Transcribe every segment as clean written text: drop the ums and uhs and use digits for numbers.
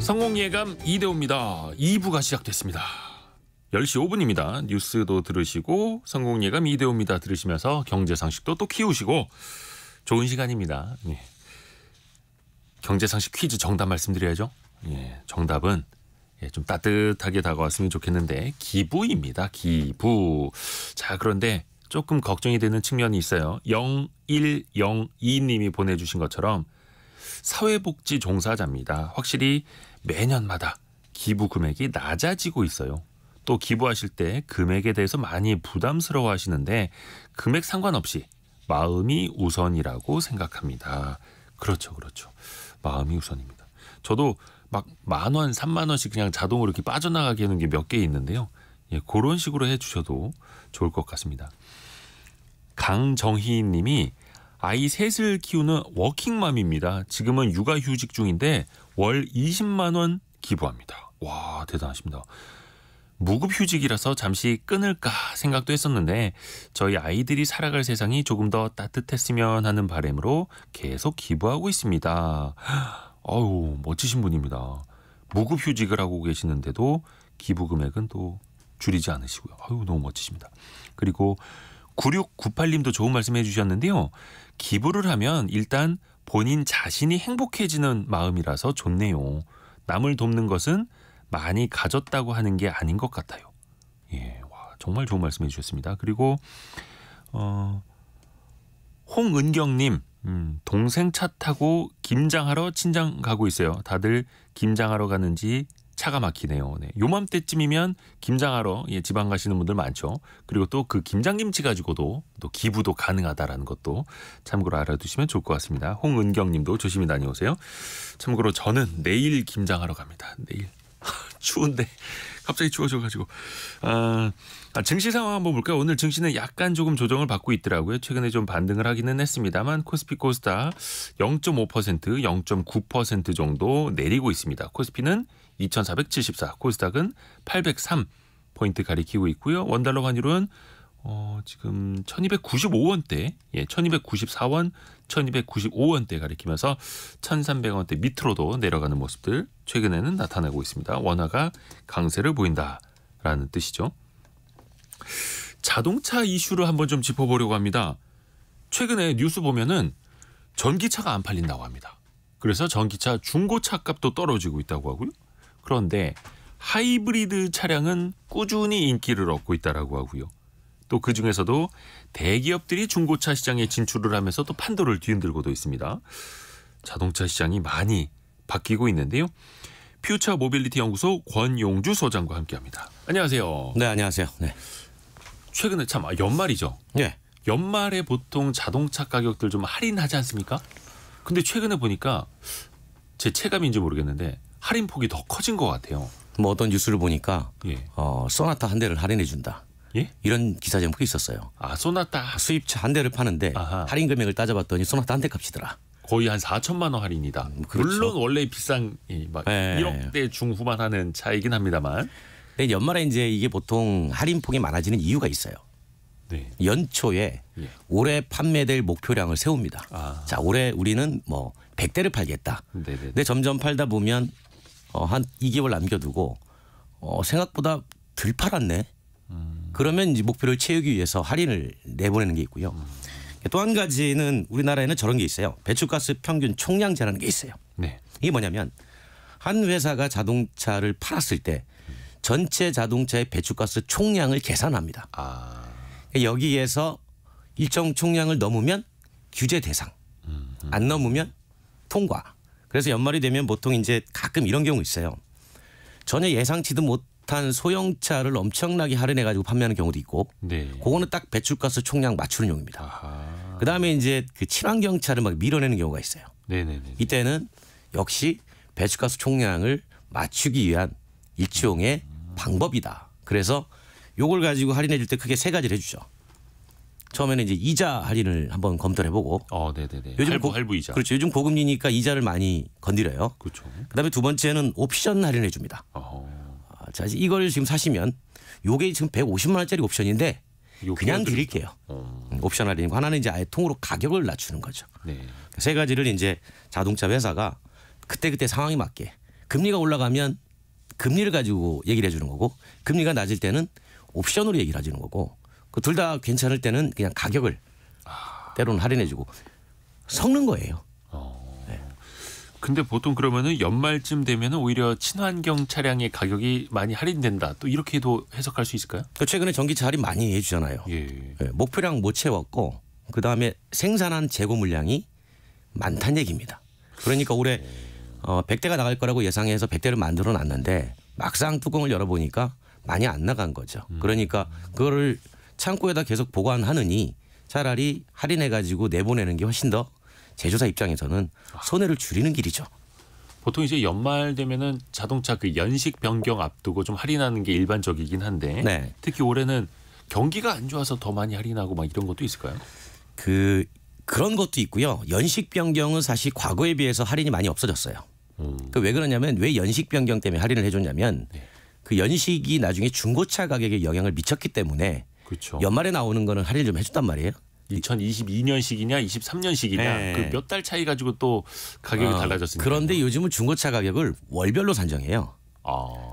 성공예감 이대호입니다. 2부가 시작됐습니다. 10시 5분입니다. 뉴스도 들으시고 성공예감 이대호입니다 들으시면서 경제상식도 또 키우시고 좋은 시간입니다. 예. 경제상식 퀴즈 정답 말씀드려야죠. 예, 정답은 좀 따뜻하게 다가왔으면 좋겠는데 기부입니다. 기부. 자, 그런데 조금 걱정이 되는 측면이 있어요. 0102님이 보내주신 것처럼 사회복지 종사자입니다. 확실히 매년마다 기부 금액이 낮아지고 있어요. 또 기부하실 때 금액에 대해서 많이 부담스러워 하시는데 금액 상관없이 마음이 우선이라고 생각합니다. 그렇죠. 마음이 우선입니다. 저도 막 10,000원, 30,000원씩 그냥 자동으로 이렇게 빠져나가게 하는 게 몇 개 있는데요. 예, 그런 식으로 해주셔도 좋을 것 같습니다. 강정희 님이 아이 셋을 키우는 워킹맘입니다. 지금은 육아휴직 중인데 월 20만 원 기부합니다. 와, 대단하십니다. 무급휴직이라서 잠시 끊을까 생각도 했었는데 저희 아이들이 살아갈 세상이 조금 더 따뜻했으면 하는 바람으로 계속 기부하고 있습니다. 어우, 멋지신 분입니다. 무급휴직을 하고 계시는데도 기부 금액은 또 줄이지 않으시고요. 아유, 너무 멋지십니다. 그리고 9698님도 좋은 말씀 해주셨는데요. 기부를 하면 일단 본인 자신이 행복해지는 마음이라서 좋네요. 남을 돕는 것은 많이 가졌다고 하는 게 아닌 것 같아요. 예, 와, 정말 좋은 말씀 해주셨습니다. 그리고 홍은경님, 동생 차 타고 김장하러 친정 가고 있어요. 다들 김장하러 가는지 차가 막히네요. 네. 요맘때쯤이면 김장하러 지방 가시는 분들 많죠. 그리고 또 그 김장김치 가지고도 또 기부도 가능하다라는 것도 참고로 알아두시면 좋을 것 같습니다. 홍은경님도 조심히 다녀오세요. 참고로 저는 내일 김장하러 갑니다. 내일. 추운데 갑자기 추워져가지고 증시 상황 한번 볼까요? 오늘 증시는 약간 조금 조정을 받고 있더라고요. 최근에 좀 반등을 하기는 했습니다만 코스피 코스닥 0.5%, 0.9% 정도 내리고 있습니다. 코스피는 2474, 코스닥은 803포인트 가리키고 있고요. 원달러 환율은 지금 1295원대, 1294원, 1295원대 가리키면서 1300원대 밑으로도 내려가는 모습들 최근에는 나타나고 있습니다. 원화가 강세를 보인다라는 뜻이죠. 자동차 이슈를 한번 좀 짚어보려고 합니다. 최근에 뉴스 보면은 전기차가 안 팔린다고 합니다. 그래서 전기차 중고차 값도 떨어지고 있다고 하고요. 그런데 하이브리드 차량은 꾸준히 인기를 얻고 있다고 하고요. 또 그중에서도 대기업들이 중고차 시장에 진출을 하면서 또 판도를 뒤흔들고도 있습니다. 자동차 시장이 많이 바뀌고 있는데요. 퓨처 모빌리티 연구소 권용주 소장과 함께합니다. 안녕하세요. 네, 안녕하세요. 네. 최근에 참 연말이죠. 네. 연말에 보통 자동차 가격들 좀 할인하지 않습니까? 근데 최근에 보니까 제 체감인지 모르겠는데 할인폭이 더 커진 것 같아요. 뭐 어떤 뉴스를 보니까 예. 소나타 한 대를 할인해 준다. 예? 이런 기사 제목이 있었어요. 아, 소나타 수입차 한 대를 파는데 아하. 할인 금액을 따져봤더니 소나타 한 대 값이더라. 거의 한 4천만 원 할인이다. 그렇죠. 물론 원래 비싼 막 네. 1억대 중후반 하는 차이긴 합니다만. 근데 연말에 이제 이게 보통 할인폭이 많아지는 이유가 있어요. 네. 연초에 예. 올해 판매될 목표량을 세웁니다. 아. 자, 올해 우리는 뭐 100대를 팔겠다. 네네. 근데 점점 팔다 보면 한 2개월 남겨두고 생각보다 덜 팔았네. 그러면 이제 목표를 채우기 위해서 할인을 내보내는 게 있고요. 또 한 가지는 우리나라에는 저런 게 있어요. 배출가스 평균 총량제라는 게 있어요. 네. 이게 뭐냐면 한 회사가 자동차를 팔았을 때 전체 자동차의 배출가스 총량을 계산합니다. 아. 여기에서 일정 총량을 넘으면 규제 대상, 안 넘으면 통과. 그래서 연말이 되면 보통 이제 가끔 이런 경우 있어요. 전혀 예상치도 못한 소형차를 엄청나게 할인해 가지고 판매하는 경우도 있고, 네. 그거는 딱 배출가스 총량 맞추는 용입니다. 아하. 그다음에 이제 그 친환경차를 막 밀어내는 경우가 있어요. 네네네. 이때는 역시 배출가스 총량을 맞추기 위한 일종의 방법이다. 그래서 요걸 가지고 할인해 줄 때 크게 세 가지를 해주죠. 처음에는 이제 이자 할인을 한번 검토를 해보고. 네네네. 요즘 할부 이자. 그렇죠. 요즘 고금리니까 이자를 많이 건드려요. 그렇죠. 그다음에 두 번째는 옵션 할인해 줍니다. 자, 이걸 지금 사시면 요게 지금 150만 원짜리 옵션인데 그냥 드릴게요. 옵션 할인이고 하나는 이제 아예 통으로 가격을 낮추는 거죠. 네. 세 가지를 이제 자동차 회사가 그때그때 상황에 맞게 금리가 올라가면 금리를 가지고 얘기를 해주는 거고 금리가 낮을 때는 옵션으로 얘기를 해주는 거고 그 둘 다 괜찮을 때는 그냥 가격을 때로는 할인해주고 섞는 거예요. 근데 보통 그러면은 연말쯤 되면은 오히려 친환경 차량의 가격이 많이 할인된다. 또 이렇게도 해석할 수 있을까요? 최근에 전기차 할인 많이 해주잖아요. 예. 네, 목표량 못 채웠고 그다음에 생산한 재고 물량이 많다는 얘기입니다. 그러니까 올해 100대가 나갈 거라고 예상해서 100대를 만들어 놨는데 막상 뚜껑을 열어보니까 많이 안 나간 거죠. 그러니까 그거를 창고에다 계속 보관하느니 차라리 할인해가지고 내보내는 게 훨씬 더 제조사 입장에서는 손해를 줄이는 길이죠. 보통 이제 연말 되면은 자동차 그 연식 변경 앞두고 좀 할인하는 게 일반적이긴 한데 네. 특히 올해는 경기가 안 좋아서 더 많이 할인하고 막 이런 것도 있을까요? 그런 것도 있고요. 연식 변경은 사실 과거에 비해서 할인이 많이 없어졌어요. 왜 그러냐면 왜 연식 변경 때문에 할인을 해줬냐면 그 연식이 나중에 중고차 가격에 영향을 미쳤기 때문에 그렇죠. 연말에 나오는 거는 할인을 좀 해줬단 말이에요. 2022년식이냐 23년식이냐 네. 그 몇 달 차이 가지고 또 가격이 달라졌으니까. 그런데 요즘은 중고차 가격을 월별로 산정해요.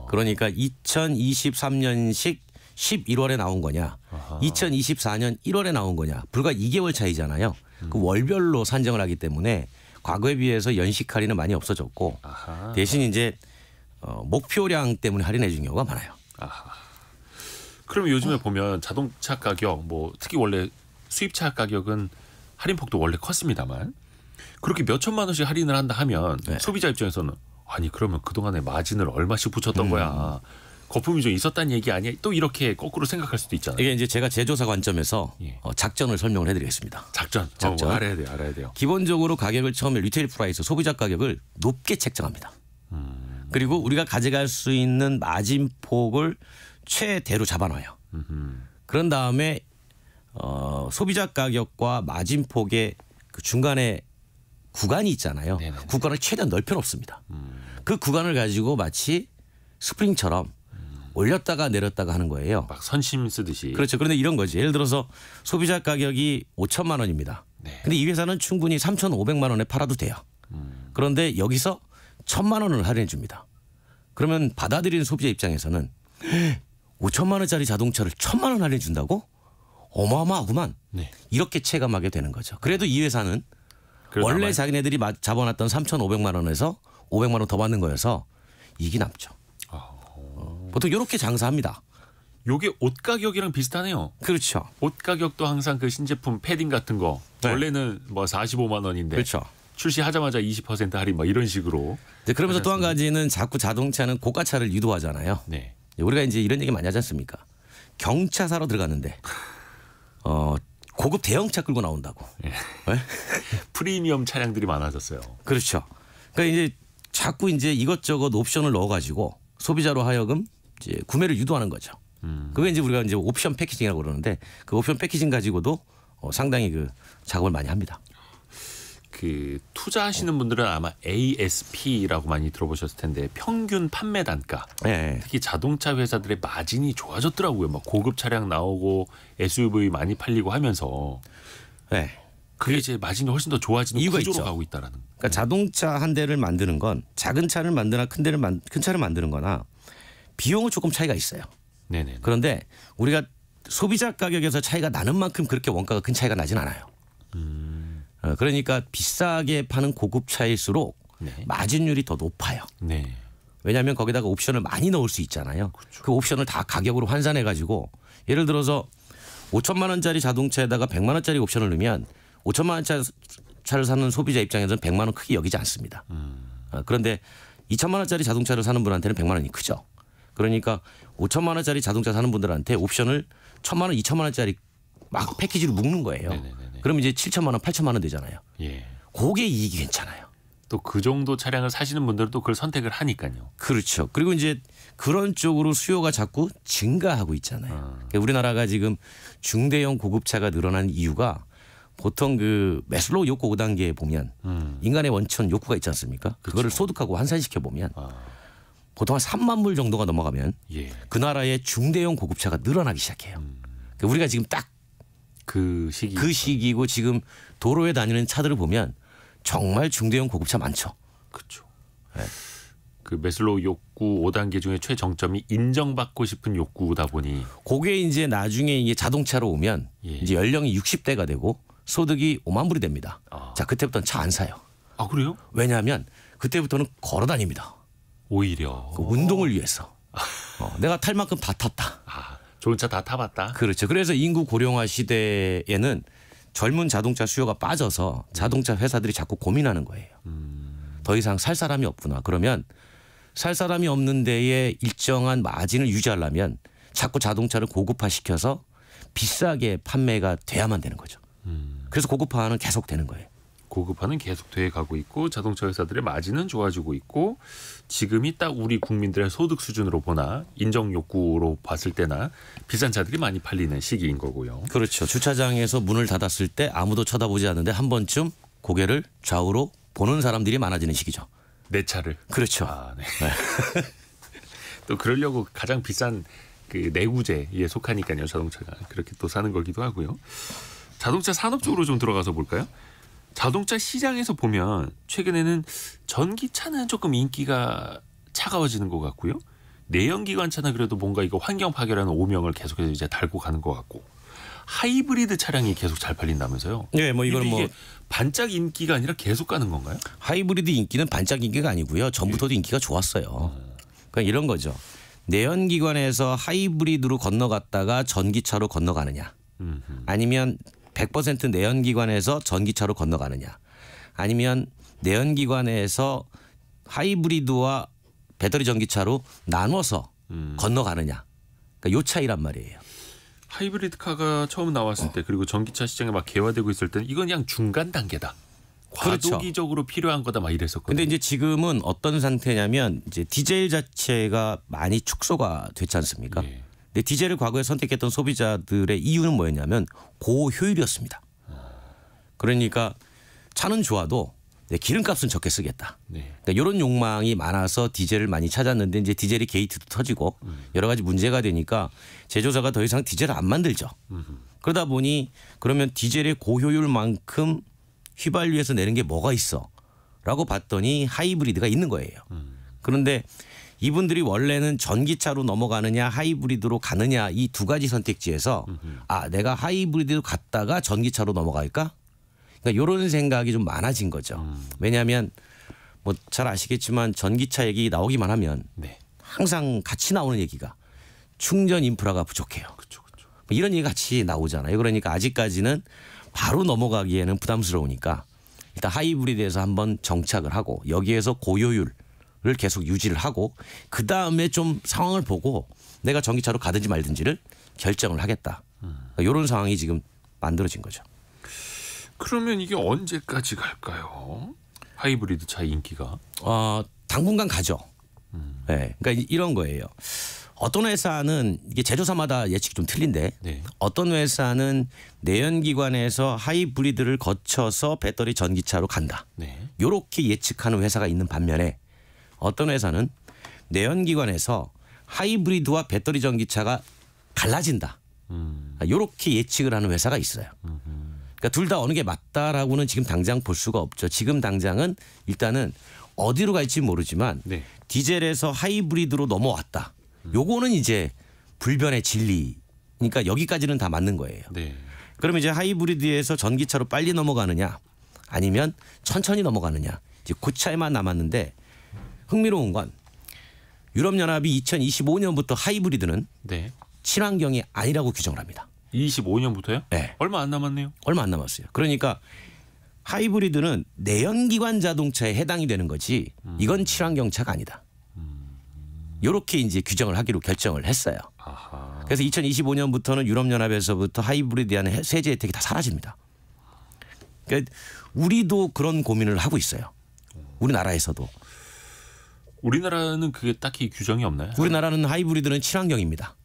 그러니까 2023년식 11월에 나온 거냐 2024년 1월에 나온 거냐 불과 2개월 차이잖아요. 그 월별로 산정을 하기 때문에 과거에 비해서 연식 할인은 많이 없어졌고 대신 이제 목표량 때문에 할인해 주는 경우가 많아요. 그러면 요즘에 보면 자동차 가격 뭐 특히 원래 수입차 가격은 할인폭도 원래 컸습니다만 그렇게 몇 천만 원씩 할인을 한다 하면 소비자 입장에서는 아니 그러면 그동안에 마진을 얼마씩 붙였던 거야. 거품이 좀 있었다는 얘기 아니야? 또 이렇게 거꾸로 생각할 수도 있잖아요. 이게 이제 제가 제조사 관점에서 작전을 설명을 해드리겠습니다. 작전. 알아야 돼요. 기본적으로 가격을 처음에 리테일 프라이스 소비자 가격을 높게 책정합니다. 그리고 우리가 가져갈 수 있는 마진 폭을 최대로 잡아놔요. 그런 다음에 소비자 가격과 마진 폭의 그 중간에 구간이 있잖아요. 네네. 구간을 최대한 넓혀놓습니다. 그 구간을 가지고 마치 스프링처럼 올렸다가 내렸다가 하는 거예요. 막 선심 쓰듯이. 그렇죠. 그런데 이런 거지. 예를 들어서 소비자 가격이 5천만 원입니다. 근데 이 회사는 충분히 3,500만 원에 팔아도 돼요. 그런데 여기서 1,000만 원을 할인해 줍니다. 그러면 받아들이는 소비자 입장에서는 5천만 원짜리 자동차를 1,000만 원 할인해 준다고? 어마어마하구만. 네. 이렇게 체감하게 되는 거죠. 그래도 이 회사는 원래 자기네들이 잡아놨던 3,500만 원에서 500만 원 더 받는 거여서 이익이 남죠. 보통 이렇게 장사합니다. 요게 옷 가격이랑 비슷하네요. 그렇죠. 옷 가격도 항상 그 신제품 패딩 같은 거 원래는 뭐 45만 원인데 그렇죠. 출시하자마자 20% 할인 뭐 이런 식으로. 그러면서 또 한 가지는 자꾸 자동차는 고가차를 유도하잖아요. 네. 우리가 이제 이런 얘기 많이 하지 않습니까? 경차 사러 들어갔는데 고급 대형차 끌고 나온다고. 네? 프리미엄 차량들이 많아졌어요. 그렇죠. 그러니까 이제 자꾸 이제 이것저것 옵션을 넣어가지고 소비자로 하여금 이제 구매를 유도하는 거죠. 그게 이제 우리가 이제 옵션 패키징이라고 그러는데 그 옵션 패키징 가지고도 상당히 그 작업을 많이 합니다. 그 투자하시는 분들은 아마 ASP라고 많이 들어보셨을 텐데 평균 판매 단가. 네. 특히 자동차 회사들의 마진이 좋아졌더라고요. 막 고급 차량 나오고 SUV 많이 팔리고 하면서. 네. 그게 이제 마진이 훨씬 더 좋아지는 이유가 구조로 있죠. 가고 있다라는. 그러니까 자동차 한 대를 만드는 건 작은 차를 만드나 큰 차를 만드는 거나 비용은 조금 차이가 있어요. 네네. 그런데 우리가 소비자 가격에서 차이가 나는 만큼 그렇게 원가가 큰 차이가 나진 않아요. 그러니까 비싸게 파는 고급차일수록 마진율이 더 높아요. 네. 왜냐하면 거기다가 옵션을 많이 넣을 수 있잖아요. 그렇죠. 그 옵션을 다 가격으로 환산해 가지고 예를 들어서 5천만 원짜리 자동차에다가 100만 원짜리 옵션을 넣으면 5천만 원짜리 차를 사는 소비자 입장에서는 100만 원 크게 여기지 않습니다. 그런데 2천만 원짜리 자동차를 사는 분한테는 100만 원이 크죠. 그러니까 5천만 원짜리 자동차 사는 분들한테 옵션을 1,000만 원, 2천만 원짜리 막 패키지로 묶는 거예요. 그럼 이제 7천만 원, 8천만 원 되잖아요. 예. 그게 이익이 괜찮아요. 또 그 정도 차량을 사시는 분들은 또 그걸 선택을 하니까요. 그렇죠. 그리고 이제 그런 쪽으로 수요가 자꾸 증가하고 있잖아요. 그러니까 우리나라가 지금 중대형 고급차가 늘어난 이유가 보통 그 매슬로우 욕구 5단계에 보면 인간의 원천 욕구가 있지 않습니까? 그거를 소득하고 환산시켜 보면 보통 한 3만 불 정도가 넘어가면 그 나라의 중대형 고급차가 늘어나기 시작해요. 그러니까 우리가 지금 딱 그 시기고 지금 도로에 다니는 차들을 보면 정말 중대형 고급차 많죠. 그렇죠. 네. 그 메슬로우 욕구 5단계 중에 최정점이 인정받고 싶은 욕구다 보니 그게 이제 나중에 이게 자동차로 오면 예. 이제 연령이 60대가 되고 소득이 5만 불이 됩니다. 아. 자, 그때부터는 차 안 사요. 아 그래요? 왜냐하면 그때부터는 걸어 다닙니다. 오히려 그 운동을 위해서. 내가 탈 만큼 다 탔다. 아, 좋은 차 다 타봤다. 그렇죠. 그래서 인구 고령화 시대에는 젊은 자동차 수요가 빠져서 자동차 회사들이 자꾸 고민하는 거예요. 더 이상 살 사람이 없구나. 그러면 살 사람이 없는 데에 일정한 마진을 유지하려면 자꾸 자동차를 고급화시켜서 비싸게 판매가 돼야만 되는 거죠. 그래서 고급화는 계속 되는 거예요. 고급화는 계속 돼 가고 있고 자동차 회사들의 마진은 좋아지고 있고 지금이 딱 우리 국민들의 소득 수준으로 보나 인정 욕구로 봤을 때나 비싼 차들이 많이 팔리는 시기인 거고요. 그렇죠. 주차장에서 문을 닫았을 때 아무도 쳐다보지 않는데 한 번쯤 고개를 좌우로 보는 사람들이 많아지는 시기죠. 내 차를. 그렇죠. 아, 네. 또 그러려고 가장 비싼 그 내구재에 속하니까요. 자동차가 그렇게 또 사는 거기도 하고요. 자동차 산업 쪽으로 좀 들어가서 볼까요? 자동차 시장에서 보면 최근에는 전기차는 조금 인기가 차가워지는 것 같고요. 내연기관차는 그래도 뭔가 이거 환경 파괴라는 오명을 계속해서 이제 달고 가는 것 같고 하이브리드 차량이 계속 잘 팔린다면서요? 네, 뭐 이거는 이게 뭐 반짝 인기가 아니라 계속 가는 건가요? 하이브리드 인기는 반짝 인기가 아니고요. 전부터도 인기가 좋았어요. 그러니까 이런 거죠. 내연기관에서 하이브리드로 건너갔다가 전기차로 건너가느냐, 아니면 100% 내연기관에서 전기차로 건너가느냐, 아니면 내연기관에서 하이브리드와 배터리 전기차로 나눠서 건너가느냐. 그러니까 요 차이란 말이에요. 하이브리드 카가 처음 나왔을 때 그리고 전기차 시장에 막 개화되고 있을 때는 이건 그냥 중간 단계다. 그렇죠. 과도기적으로 필요한 거다 막 이랬었거든요. 근데 이제 지금은 어떤 상태냐면 이제 디젤 자체가 많이 축소가 됐지 않습니까? 예. 근데 디젤을 과거에 선택했던 소비자들의 이유는 뭐였냐면 고효율이었습니다. 그러니까 차는 좋아도 내 기름값은 적게 쓰겠다. 네. 그러니까 이런 욕망이 많아서 디젤을 많이 찾았는데 이제 디젤이 게이트도 터지고 여러 가지 문제가 되니까 제조사가 더 이상 디젤을 안 만들죠. 그러다 보니 그러면 디젤의 고효율만큼 휘발유에서 내는 게 뭐가 있어? 라고 봤더니 하이브리드가 있는 거예요. 그런데 이분들이 원래는 전기차로 넘어가느냐 하이브리드로 가느냐 이 두 가지 선택지에서 아 내가 하이브리드로 갔다가 전기차로 넘어갈까? 그러니까 이런 생각이 좀 많아진 거죠. 왜냐하면 뭐 잘 아시겠지만 전기차 얘기 나오기만 하면 네. 항상 같이 나오는 얘기가 충전 인프라가 부족해요. 그렇죠, 그렇죠. 뭐 이런 얘기 같이 나오잖아요. 그러니까 아직까지는 바로 넘어가기에는 부담스러우니까 일단 하이브리드에서 한번 정착을 하고 여기에서 고효율을 계속 유지를 하고 그 다음에 좀 상황을 보고 내가 전기차로 가든지 말든지를 결정을 하겠다. 이런 상황이 지금 만들어진 거죠. 그러면 이게 언제까지 갈까요? 하이브리드 차 인기가? 당분간 가죠. 네, 그러니까 이런 거예요. 어떤 회사는 이게 제조사마다 예측이 좀 틀린데 네. 어떤 회사는 내연기관에서 하이브리드를 거쳐서 배터리 전기차로 간다. 네. 이렇게 예측하는 회사가 있는 반면에 어떤 회사는 내연기관에서 하이브리드와 배터리 전기차가 갈라진다. 이렇게 예측을 하는 회사가 있어요. 그러니까 둘 다 어느 게 맞다라고는 지금 당장 볼 수가 없죠. 지금 당장은 일단은 어디로 갈지 모르지만 네. 디젤에서 하이브리드로 넘어왔다. 요거는 이제 불변의 진리. 그러니까 여기까지는 다 맞는 거예요. 네. 그러면 이제 하이브리드에서 전기차로 빨리 넘어가느냐 아니면 천천히 넘어가느냐 이제 그 차이만 남았는데 흥미로운 건 유럽연합이 2025년부터 하이브리드는 네. 친환경이 아니라고 규정을 합니다. 25년부터요? 네. 얼마 안 남았네요. 얼마 안 남았어요. 그러니까 하이브리드는 내연기관 자동차에 해당이 되는 거지 이건 친환경 차가 아니다. 이렇게 이제 규정을 하기로 결정을 했어요. 아하. 그래서 2025년부터는 유럽연합에서부터 하이브리드에 대한 세제 혜택이 다 사라집니다. 그러니까 우리도 그런 고민을 하고 있어요. 우리나라에서도. 우리나라는 그게 딱히 규정이 없나요? 우리나라는 하이브리드는 친환경입니다.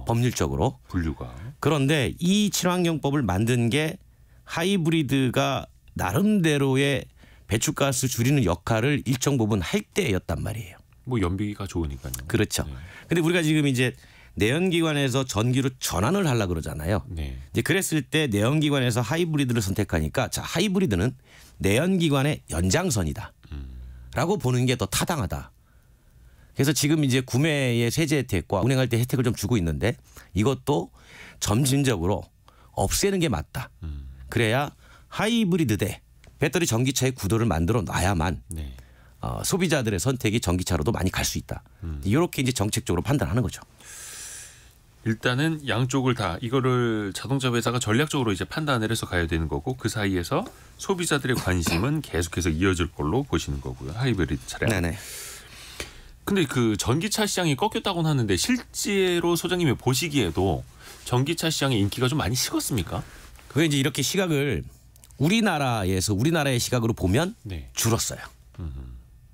법률적으로. 분류가. 그런데 이 친환경법을 만든 게 하이브리드가 나름대로의 배출가스 줄이는 역할을 일정 부분 할 때였단 말이에요. 뭐 연비가 좋으니까요. 그렇죠. 네. 근데 우리가 지금 이제 내연기관에서 전기로 전환을 하려고 그러잖아요. 네. 이제 그랬을 때 내연기관에서 하이브리드를 선택하니까 자, 하이브리드는 내연기관의 연장선이다. 라고 보는 게 더 타당하다. 그래서 지금 이제 구매의 세제 혜택과 운행할 때 혜택을 좀 주고 있는데 이것도 점진적으로 없애는 게 맞다. 그래야 하이브리드 대 배터리 전기차의 구도를 만들어 놔야만 네. 소비자들의 선택이 전기차로도 많이 갈 수 있다. 이렇게 이제 정책적으로 판단하는 거죠. 일단은 양쪽을 다 이거를 자동차 회사가 전략적으로 이제 판단을 해서 가야 되는 거고 그 사이에서 소비자들의 관심은 계속해서 이어질 걸로 보시는 거고요. 하이브리드 차량. 네네. 근데 그 전기차 시장이 꺾였다고는 하는데 실제로 소장님이 보시기에도 전기차 시장의 인기가 좀 많이 식었습니까? 그게 이제 이렇게 시각을 우리나라의 시각으로 보면 네. 줄었어요.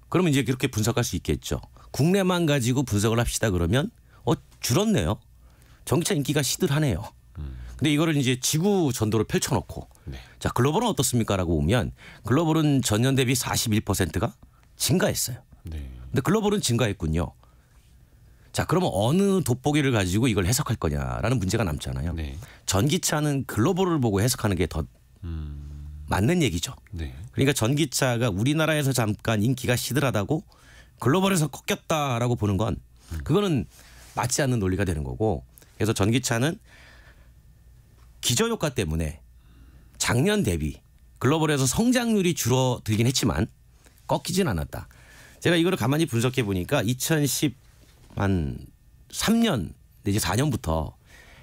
그러면 이제 그렇게 분석할 수 있겠죠. 국내만 가지고 분석을 합시다 그러면 줄었네요. 전기차 인기가 시들하네요. 근데 이거를 이제 지구 전도로 펼쳐놓고 네. 자 글로벌은 어떻습니까라고 보면 글로벌은 전년 대비 41%가 증가했어요. 네. 근데 글로벌은 증가했군요. 자 그러면 어느 돋보기를 가지고 이걸 해석할 거냐라는 문제가 남잖아요. 네. 전기차는 글로벌을 보고 해석하는 게 더 맞는 얘기죠. 네. 그러니까 전기차가 우리나라에서 잠깐 인기가 시들하다고 글로벌에서 꺾였다라고 보는 건 그거는 맞지 않는 논리가 되는 거고 그래서 전기차는 기저효과 때문에 작년 대비 글로벌에서 성장률이 줄어들긴 했지만 꺾이진 않았다. 제가 이거를 가만히 분석해 보니까 2013년 내지 4년부터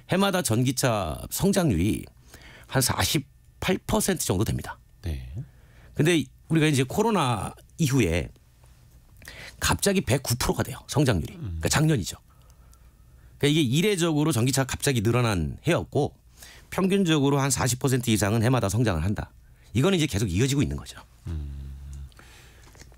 해마다 전기차 성장률이 한 48% 정도 됩니다. 네. 근데 우리가 이제 코로나 이후에 갑자기 109%가 돼요. 성장률이. 그러니까 작년이죠. 그러니까 이게 이례적으로 전기차가 갑자기 늘어난 해였고 평균적으로 한 40% 이상은 해마다 성장을 한다. 이거는 이제 계속 이어지고 있는 거죠.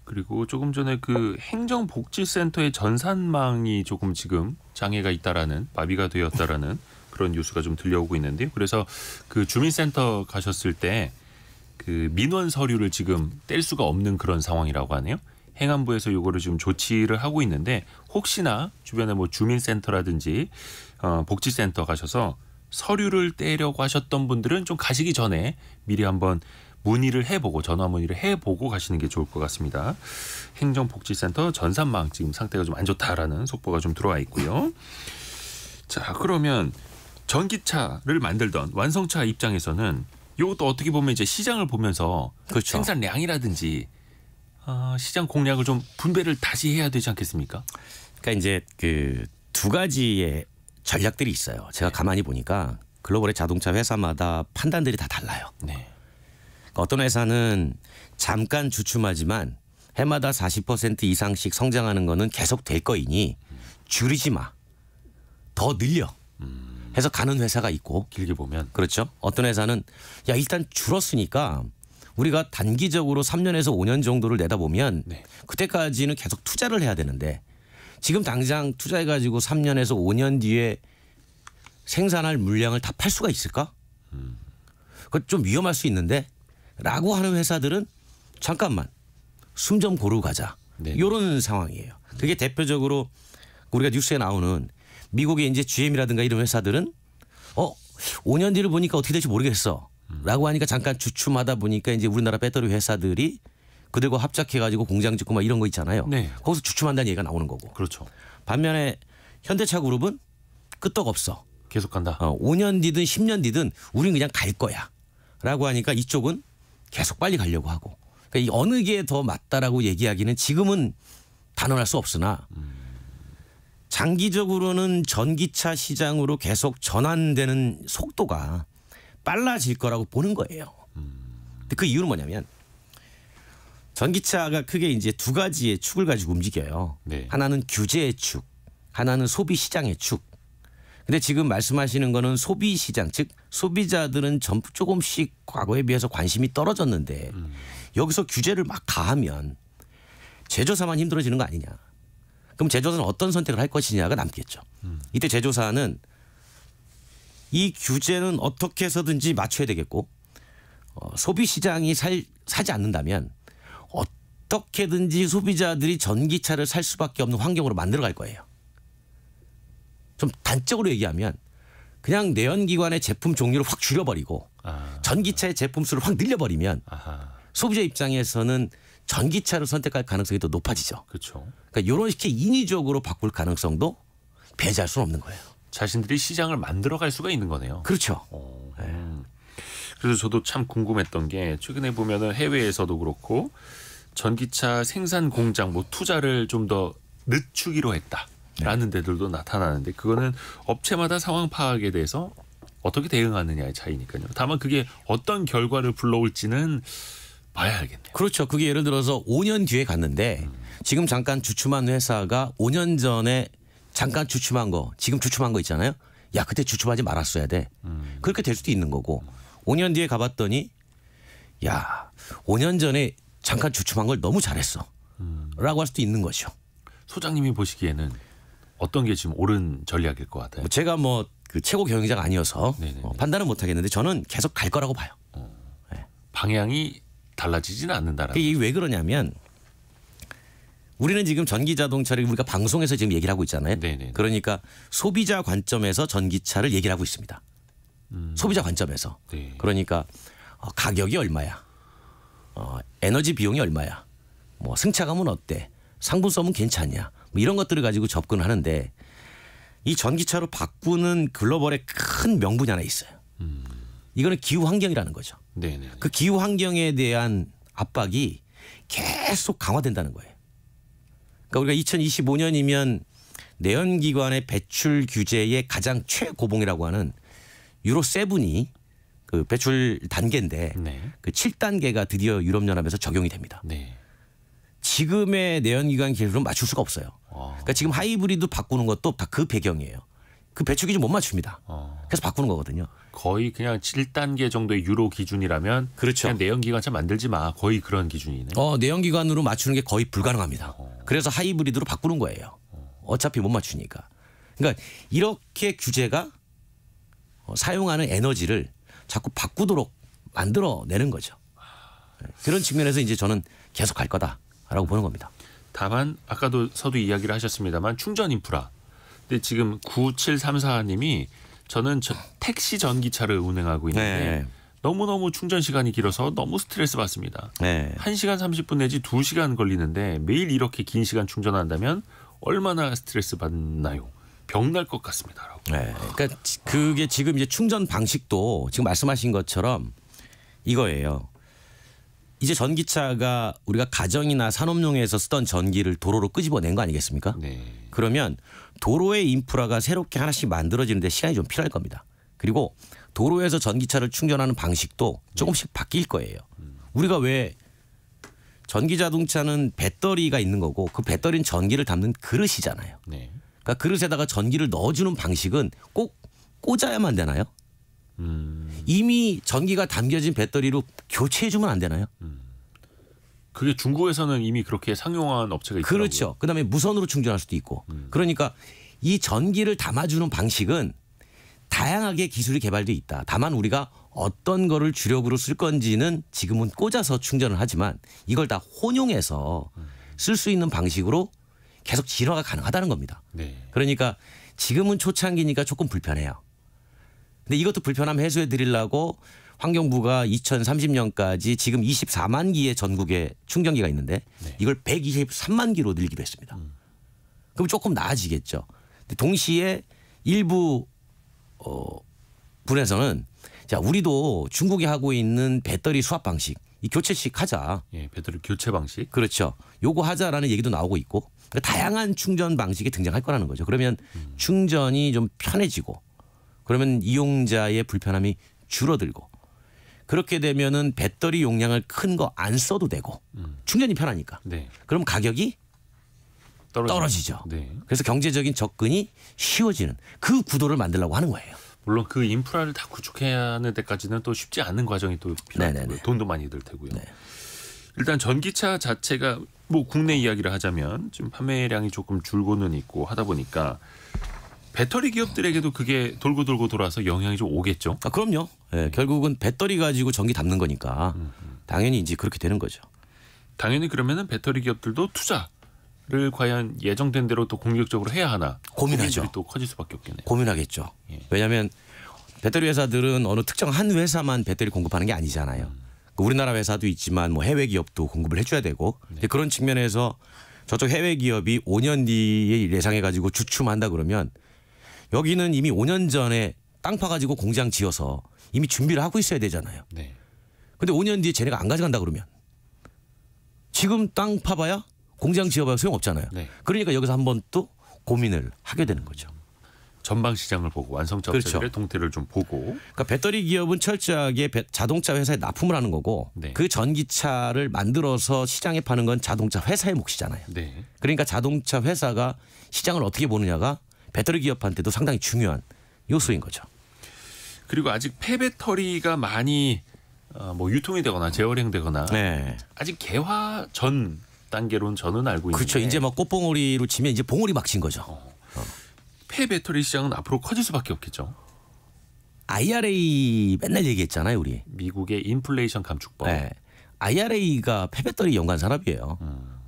그리고 조금 전에 그 행정복지센터의 전산망이 조금 지금 장애가 있다라는 마비가 되었다라는 그런 뉴스가 좀 들려오고 있는데요. 그래서 그 주민센터 가셨을 때 그 민원 서류를 지금 뗄 수가 없는 그런 상황이라고 하네요. 행안부에서 이거를 지금 조치를 하고 있는데 혹시나 주변에 뭐 주민센터라든지 복지센터 가셔서 서류를 떼려고 하셨던 분들은 좀 가시기 전에 미리 한번 문의를 해보고 전화 문의를 해보고 가시는 게 좋을 것 같습니다. 행정복지센터 전산망 지금 상태가 좀 안 좋다라는 속보가 좀 들어와 있고요. 자 그러면 전기차를 만들던 완성차 입장에서는 이것도 어떻게 보면 이제 시장을 보면서 그렇죠. 생산량이라든지 시장 공략을 좀 분배를 다시 해야 되지 않겠습니까? 그러니까 이제 그 두 가지의 전략들이 있어요. 제가 가만히 보니까 글로벌의 자동차 회사마다 판단들이 다 달라요. 네. 그러니까 어떤 회사는 잠깐 주춤하지만 해마다 40% 이상씩 성장하는 거는 계속 될 거이니 줄이지 마. 더 늘려. 해서 가는 회사가 있고 길게 보면 그렇죠. 어떤 회사는 야 일단 줄었으니까 우리가 단기적으로 3년에서 5년 정도를 내다보면 네. 그때까지는 그때까지는 계속 투자를 해야 되는데 지금 당장 투자해가지고 3년에서 5년 뒤에 생산할 물량을 다 팔 수가 있을까? 그건 좀 위험할 수 있는데 라고 하는 회사들은 잠깐만 숨 좀 고르고 가자. 네. 이런 상황이에요. 그게 대표적으로 우리가 뉴스에 나오는 미국의 이제 GM이라든가 이런 회사들은 5년 뒤를 보니까 어떻게 될지 모르겠어. 라고 하니까 잠깐 주춤하다 보니까 이제 우리나라 배터리 회사들이 그들과 합작해가지고 공장 짓고 막 이런 거 있잖아요. 네. 거기서 주춤한다는 얘기가 나오는 거고. 그렇죠. 반면에 현대차 그룹은 끄떡없어. 계속 간다. 5년 뒤든 10년 뒤든 우린 그냥 갈 거야. 라고 하니까 이쪽은 계속 빨리 가려고 하고. 그러니까 이 어느 게 더 맞다라고 얘기하기는 지금은 단언할 수 없으나 장기적으로는 전기차 시장으로 계속 전환되는 속도가 빨라질 거라고 보는 거예요. 근데 그 이유는 뭐냐면 전기차가 크게 이제 두 가지의 축을 가지고 움직여요. 네. 하나는 규제의 축, 하나는 소비 시장의 축. 근데 지금 말씀하시는 거는 소비 시장, 즉 소비자들은 조금씩 과거에 비해서 관심이 떨어졌는데 여기서 규제를 막 가하면 제조사만 힘들어지는 거 아니냐. 그럼 제조사는 어떤 선택을 할 것이냐가 남겠죠. 이때 제조사는 이 규제는 어떻게 해서든지 맞춰야 되겠고 소비 시장이 사지 않는다면 어떻게든지 소비자들이 전기차를 살 수밖에 없는 환경으로 만들어갈 거예요. 좀 단적으로 얘기하면 그냥 내연기관의 제품 종류를 확 줄여버리고 전기차의 제품 수를 확 늘려버리면 아하. 소비자 입장에서는 전기차를 선택할 가능성이 더 높아지죠. 그렇죠. 그러니까 이런 식의 인위적으로 바꿀 가능성도 배제할 수는 없는 거예요. 자신들이 시장을 만들어갈 수가 있는 거네요. 그렇죠. 그래서 저도 참 궁금했던 게 최근에 보면은 해외에서도 그렇고 전기차 생산 공장 뭐 투자를 좀 더 늦추기로 했다라는 데들도 나타나는데 그거는 업체마다 상황 파악에 대해서 어떻게 대응하느냐의 차이니까요. 다만 그게 어떤 결과를 불러올지는 봐야 알겠네요. 그렇죠. 그게 예를 들어서 5년 뒤에 갔는데 지금 잠깐 주춤한 회사가 5년 전에 잠깐 주춤한 거 지금 주춤한 거 있잖아요. 야 그때 주춤하지 말았어야 돼. 그렇게 될 수도 있는 거고 5년 뒤에 가봤더니 야 5년 전에 잠깐 주춤한 걸 너무 잘했어. 라고 할 수도 있는 거죠. 소장님이 보시기에는 어떤 게 지금 옳은 전략일 것 같아요? 제가 뭐 그 최고 경영자가 아니어서 판단은 못 하겠는데 저는 계속 갈 거라고 봐요. 방향이 달라지지는 않는다라는. 이게 왜 그러냐면 우리는 지금 전기 자동차를 우리가 방송에서 지금 얘기를 하고 있잖아요. 네네. 그러니까 소비자 관점에서 전기차를 얘기를 하고 있습니다. 소비자 관점에서. 네. 그러니까 가격이 얼마야? 에너지 비용이 얼마야? 뭐 승차감은 어때? 상품성은 괜찮냐? 뭐 이런 것들을 가지고 접근하는데 이 전기차로 바꾸는 글로벌의 큰 명분이 하나 있어요. 이거는 기후 환경이라는 거죠. 네네. 그 기후 환경에 대한 압박이 계속 강화된다는 거예요. 그러니까 우리가 2025년이면 내연기관의 배출 규제의 가장 최고봉이라고 하는 유로 7이 그 배출 단계인데 네. 그 7단계가 드디어 유럽연합에서 적용이 됩니다. 네. 지금의 내연기관 기술은 맞출 수가 없어요. 그러니까 지금 하이브리드 바꾸는 것도 다 그 배경이에요. 그 배출 기준 못 맞춥니다. 그래서 바꾸는 거거든요. 거의 그냥 7단계 정도의 유로 기준이라면 그렇죠. 그냥 내연기관차 만들지 마. 거의 그런 기준이네. 내연기관으로 맞추는 게 거의 불가능합니다. 그래서 하이브리드로 바꾸는 거예요. 어차피 못 맞추니까. 그러니까 이렇게 규제가 사용하는 에너지를 자꾸 바꾸도록 만들어내는 거죠. 그런 측면에서 이제 저는 계속 갈 거다라고 보는 겁니다. 다만 아까도 서두 이야기를 하셨습니다만 충전 인프라. 근데 지금 9734님이 저는 택시 전기차를 운행하고 있는데 너무너무 충전 시간이 길어서 너무 스트레스 받습니다. 1시간 30분 내지 2시간 걸리는데 매일 이렇게 긴 시간 충전한다면 얼마나 스트레스 받나요? 병날 것 같습니다라고. 그러니까 그게 지금 이제 충전 방식도 지금 말씀하신 것처럼 이거예요. 이제 전기차가 우리가 가정이나 산업용에서 쓰던 전기를 도로로 끄집어낸 거 아니겠습니까? 네. 그러면 도로의 인프라가 새롭게 하나씩 만들어지는데 시간이 좀 필요할 겁니다. 그리고 도로에서 전기차를 충전하는 방식도 조금씩 바뀔 거예요. 우리가 왜 전기 자동차는 배터리가 있는 거고 그 배터리는 전기를 담는 그릇이잖아요. 네. 그러니까 그릇에다가 전기를 넣어주는 방식은 꼭 꽂아야만 되나요? 이미 전기가 담겨진 배터리로 교체해주면 안 되나요? 그게 중국에서는 이미 그렇게 상용화한 업체가 있더라고요. 그렇죠. 그다음에 무선으로 충전할 수도 있고. 그러니까 이 전기를 담아주는 방식은 다양하게 기술이 개발돼 있다. 다만 우리가 어떤 거를 주력으로 쓸 건지는 지금은 꽂아서 충전을 하지만 이걸 다 혼용해서 쓸 수 있는 방식으로 계속 진화가 가능하다는 겁니다. 네. 그러니까 지금은 초창기니까 조금 불편해요. 근데 이것도 불편함 해소해 드리려고 환경부가 2030년까지 지금 24만 기의 전국에 충전기가 있는데 이걸 123만 기로 늘리기로 했습니다. 그럼 조금 나아지겠죠. 근데 동시에 일부 분에서는 자 우리도 중국이 하고 있는 배터리 수압 방식 이 교체식 하자. 예, 배터리 교체 방식. 그렇죠. 요거 하자라는 얘기도 나오고 있고 그러니까 다양한 충전 방식이 등장할 거라는 거죠. 그러면 충전이 좀 편해지고 그러면 이용자의 불편함이 줄어들고 그렇게 되면은 배터리 용량을 큰 거 안 써도 되고 충전이 편하니까. 네. 그럼 가격이 떨어지죠. 네. 그래서 경제적인 접근이 쉬워지는 그 구도를 만들려고 하는 거예요. 물론 그 인프라를 다 구축해야 하는 데까지는 또 쉽지 않은 과정이 또 필요하고요. 돈도 많이 들 테고요. 네. 일단 전기차 자체가 뭐 국내 이야기를 하자면 지금 판매량이 조금 줄고는 있고 하다 보니까 배터리 기업들에게도 그게 돌고 돌아서 영향이 좀 오겠죠. 그럼요. 네, 결국은 배터리 가지고 전기 담는 거니까 당연히 이제 그렇게 되는 거죠. 당연히 그러면은 배터리 기업들도 투자를 과연 예정된 대로 또 공격적으로 해야 하나 고민하죠. 또 커질 수밖에 없겠네요. 고민하겠죠. 왜냐하면 배터리 회사들은 어느 특정 한 회사만 배터리 공급하는 게 아니잖아요. 우리나라 회사도 있지만 뭐 해외 기업도 공급을 해줘야 되고 그런 측면에서 저쪽 해외 기업이 5년 뒤에 예상해가지고 주춤한다 그러면 여기는 이미 5년 전에 땅 파가지고 공장 지어서 이미 준비를 하고 있어야 되잖아요. 네. 근데 5년 뒤에 쟤네가 안 가져간다 그러면 지금 땅 파봐야 공장 지어봐야 소용없잖아요. 네. 그러니까 여기서 한번 또 고민을 하게 되는 거죠. 전방 시장을 보고 완성차 업체들의 그렇죠. 동태를 좀 보고. 그러니까 배터리 기업은 철저하게 자동차 회사에 납품을 하는 거고 네. 그 전기차를 만들어서 시장에 파는 건 자동차 회사의 몫이잖아요. 네. 그러니까 자동차 회사가 시장을 어떻게 보느냐가 배터리 기업한테도 상당히 중요한 요소인 거죠. 그리고 아직 폐배터리가 많이 뭐 유통이 되거나 재활용되거나 네. 아직 개화 전 단계로는 저는 알고 있는데. 그렇죠. 이제 막 꽃봉오리로 치면 이제 봉오리 막 친 거죠. 폐배터리 시장은 앞으로 커질 수밖에 없겠죠. IRA 맨날 얘기했잖아요, 우리. 미국의 인플레이션 감축법. 네. IRA가 폐배터리 연관 산업이에요.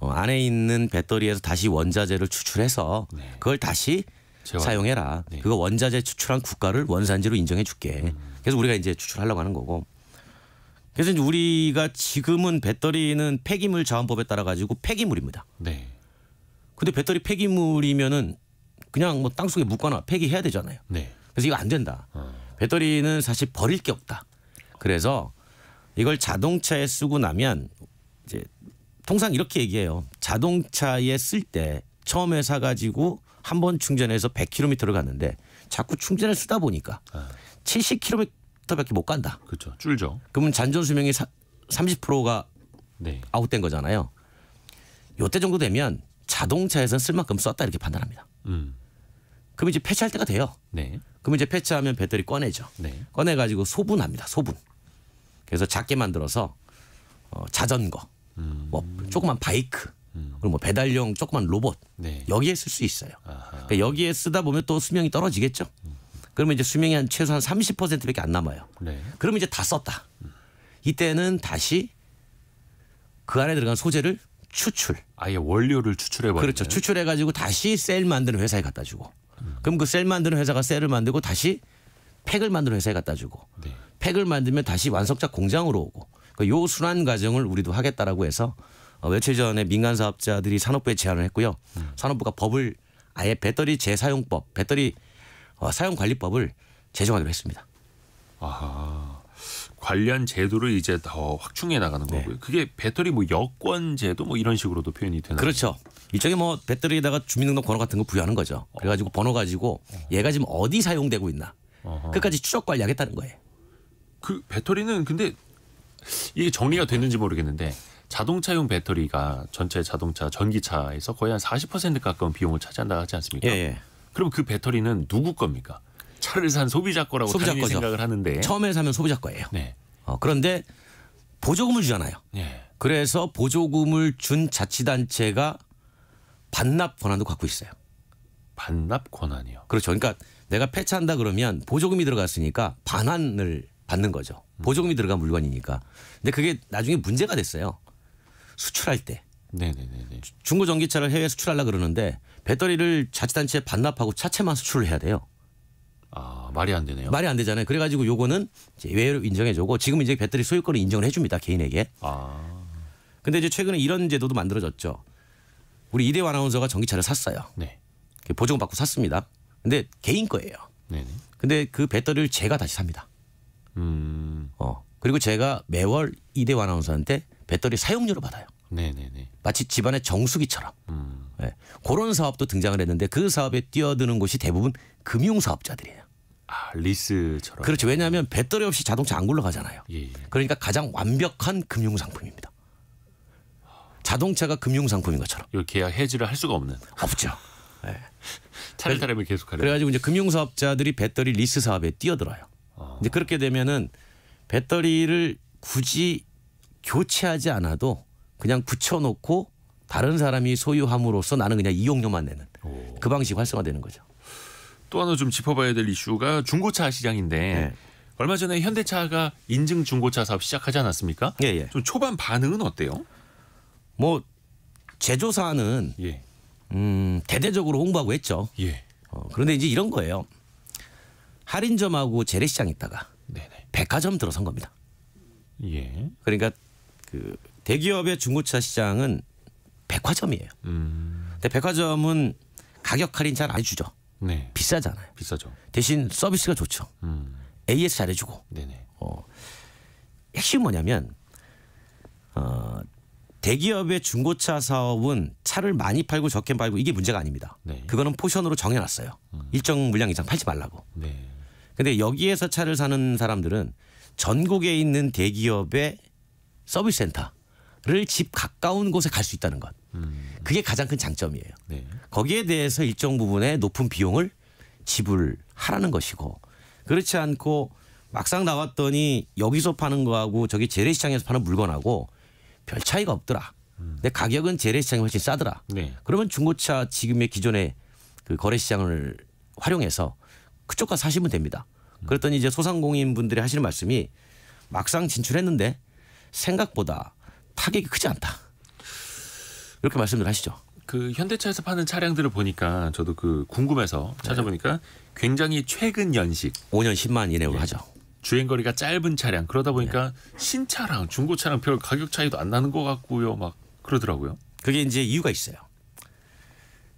안에 있는 배터리에서 다시 원자재를 추출해서 네. 그걸 다시 재활용. 사용해라. 네. 그거 원자재 추출한 국가를 원산지로 인정해 줄게. 그래서 우리가 이제 추출하려고 하는 거고. 그래서 이제 우리가 지금은 배터리는 폐기물 자원법에 따라 가지고 폐기물입니다. 네. 근데 배터리 폐기물이면은 그냥 뭐 땅속에 묻거나 폐기해야 되잖아요. 네. 그래서 이거 안 된다. 배터리는 사실 버릴 게 없다. 그래서 이걸 자동차에 쓰고 나면 이제 통상 이렇게 얘기해요. 자동차에 쓸 때 처음에 사가지고 한 번 충전해서 100km를 갔는데 자꾸 충전을 쓰다 보니까 70km밖에 못 간다. 그렇죠. 줄죠. 그러면 잔존 수명이 30%가 네. 아웃된 거잖아요. 요때 정도 되면 자동차에서는 쓸 만큼 썼다 이렇게 판단합니다. 그럼 이제 폐차할 때가 돼요. 네. 그럼 이제 폐차하면 배터리 꺼내죠. 네. 꺼내가지고 소분합니다. 소분. 그래서 작게 만들어서 자전거, 뭐 조그만 바이크, 그리고 뭐 배달용 조그만 로봇 네. 여기에 쓸 수 있어요. 아하. 그러니까 여기에 쓰다 보면 또 수명이 떨어지겠죠. 그러면 이제 수명이 한 최소한 30%밖에 안 남아요. 네. 그러면 이제 다 썼다. 이때는 다시 그 안에 들어간 소재를 추출. 아예 원료를 추출해 버리는. 그렇죠. 추출해가지고 다시 셀 만드는 회사에 갖다 주고. 그럼 그 셀 만드는 회사가 셀을 만들고 다시 팩을 만드는 회사에 갖다 주고. 네. 팩을 만들면 다시 완성차 공장으로 오고. 요 순환 과정을 우리도 하겠다라고 해서 며칠 전에 민간 사업자들이 산업부에 제안을 했고요. 산업부가 법을 아예 배터리 재사용법, 배터리 사용관리법을 제정하기로 했습니다. 아하. 관련 제도를 이제 더 확충해 나가는 거고요. 그게 배터리 뭐 여권 제도 뭐 이런 식으로도 표현이 되나요? 그렇죠. 일종의 뭐 배터리에다가 주민등록 번호 같은 거 부여하는 거죠. 그래가지고 번호 가지고 얘가 지금 어디 사용되고 있나 끝까지 추적 관리하겠다는 거예요. 그 배터리는 근데 이게 정리가 됐는지 모르겠는데 자동차용 배터리가 전체 자동차 전기차에서 거의 한 40% 가까운 비용을 차지한다 하지 않습니까? 예. 그럼 그 배터리는 누구 겁니까? 차를 산 소비자 거라고 소비자 당연히 거죠. 생각을 하는데. 처음에 사면 소비자 거예요. 네. 그런데 보조금을 주잖아요. 네. 그래서 보조금을 준 자치단체가 반납 권한도 갖고 있어요. 반납 권한이요. 그렇죠. 그러니까 내가 폐차한다 그러면 보조금이 들어갔으니까 반환을 받는 거죠. 보조금이 들어간 물건이니까. 근데 그게 나중에 문제가 됐어요. 수출할 때. 네네네. 중고 전기차를 해외에 수출하려고 그러는데 배터리를 자치단체에 반납하고 차체만 수출을 해야 돼요. 아 말이 안 되네요. 말이 안 되잖아요. 그래가지고 요거는 이제 예외로 인정해주고 지금 이제 배터리 소유권을 인정을 해줍니다. 개인에게. 아. 근데 이제 최근에 이런 제도도 만들어졌죠. 우리 이대호 아나운서가 전기차를 샀어요. 네. 보조금 받고 샀습니다. 근데 개인 거예요. 네네. 근데 그 배터리를 제가 다시 삽니다. 그리고 제가 매월 이대호 아나운서한테 배터리 사용료를 받아요. 네네네. 마치 집안의 정수기처럼. 네. 그런 사업도 등장을 했는데 그 사업에 뛰어드는 곳이 대부분 금융사업자들이에요. 아 리스처럼. 그렇죠. 왜냐하면 배터리 없이 자동차 안 굴러가잖아요. 예. 그러니까 가장 완벽한 금융상품입니다. 자동차가 금융상품인 것처럼. 이 계약 해지를 할 수가 없는. 없죠. 네. 차를 타려면 계속하려. 그래가지고 이제 금융사업자들이 배터리 리스 사업에 뛰어들어요. 근데 그렇게 되면은 배터리를 굳이 교체하지 않아도 그냥 붙여놓고 다른 사람이 소유함으로써 나는 그냥 이용료만 내는 그 방식 활성화되는 거죠. 또 하나 좀 짚어봐야 될 이슈가 중고차 시장인데 네. 얼마 전에 현대차가 인증 중고차 사업 시작하지 않았습니까? 예. 좀 초반 반응은 어때요? 뭐 제조사는 예. 대대적으로 홍보하고 했죠. 예. 그런데 이제 이런 거예요. 할인점하고 재래시장 있다가 네네. 백화점 들어선 겁니다. 예. 그러니까 그 대기업의 중고차 시장은 백화점이에요. 근데 백화점은 가격 할인 잘 안 해주죠. 네. 비싸잖아요. 비싸죠. 대신 서비스가 좋죠. AS 잘해주고. 네네. 핵심이 뭐냐면 대기업의 중고차 사업은 차를 많이 팔고 적게 팔고 이게 문제가 아닙니다. 네. 그거는 포션으로 정해놨어요. 일정 물량 이상 팔지 말라고. 네. 근데 여기에서 차를 사는 사람들은 전국에 있는 대기업의 서비스 센터를 집 가까운 곳에 갈 수 있다는 것. 그게 가장 큰 장점이에요. 네. 거기에 대해서 일정 부분의 높은 비용을 지불하라는 것이고 그렇지 않고 막상 나왔더니 여기서 파는 거하고 저기 재래시장에서 파는 물건하고 별 차이가 없더라. 근데 가격은 재래시장이 훨씬 싸더라. 네. 그러면 중고차 지금의 기존의 그 거래시장을 활용해서 그쪽 가서 사시면 됩니다. 그랬더니 이제 소상공인분들이 하시는 말씀이 막상 진출했는데 생각보다 타격이 크지 않다. 이렇게 말씀을 하시죠. 그 현대차에서 파는 차량들을 보니까 저도 그 궁금해서 찾아보니까 굉장히 최근 연식 5년 10만 이내로 하죠. 주행거리가 짧은 차량 그러다 보니까 신차랑 중고차랑 별 가격 차이도 안 나는 것 같고요. 막 그러더라고요. 그게 이제 이유가 있어요.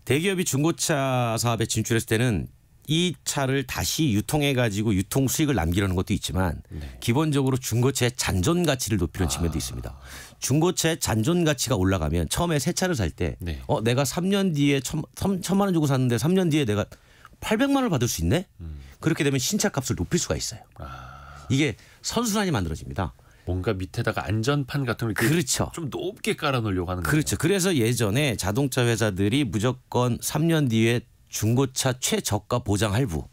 대기업이 중고차 사업에 진출했을 때는 이 차를 다시 유통해 가지고 유통 수익을 남기려는 것도 있지만 기본적으로 중고차의 잔존 가치를 높이는 측면도 있습니다. 중고차의 잔존 가치가 올라가면 처음에 새 차를 살 때 내가 3년 뒤에 1,000만 원 주고 샀는데 3년 뒤에 내가 800만 원을 받을 수 있네? 그렇게 되면 신차 값을 높일 수가 있어요. 이게 선순환이 만들어집니다. 뭔가 밑에다가 안전판 같은 걸 그렇죠. 좀 높게 깔아놓으려고 하는 거죠. 그렇죠. 그래서 예전에 자동차 회사들이 무조건 3년 뒤에 중고차 최저가 보장 할부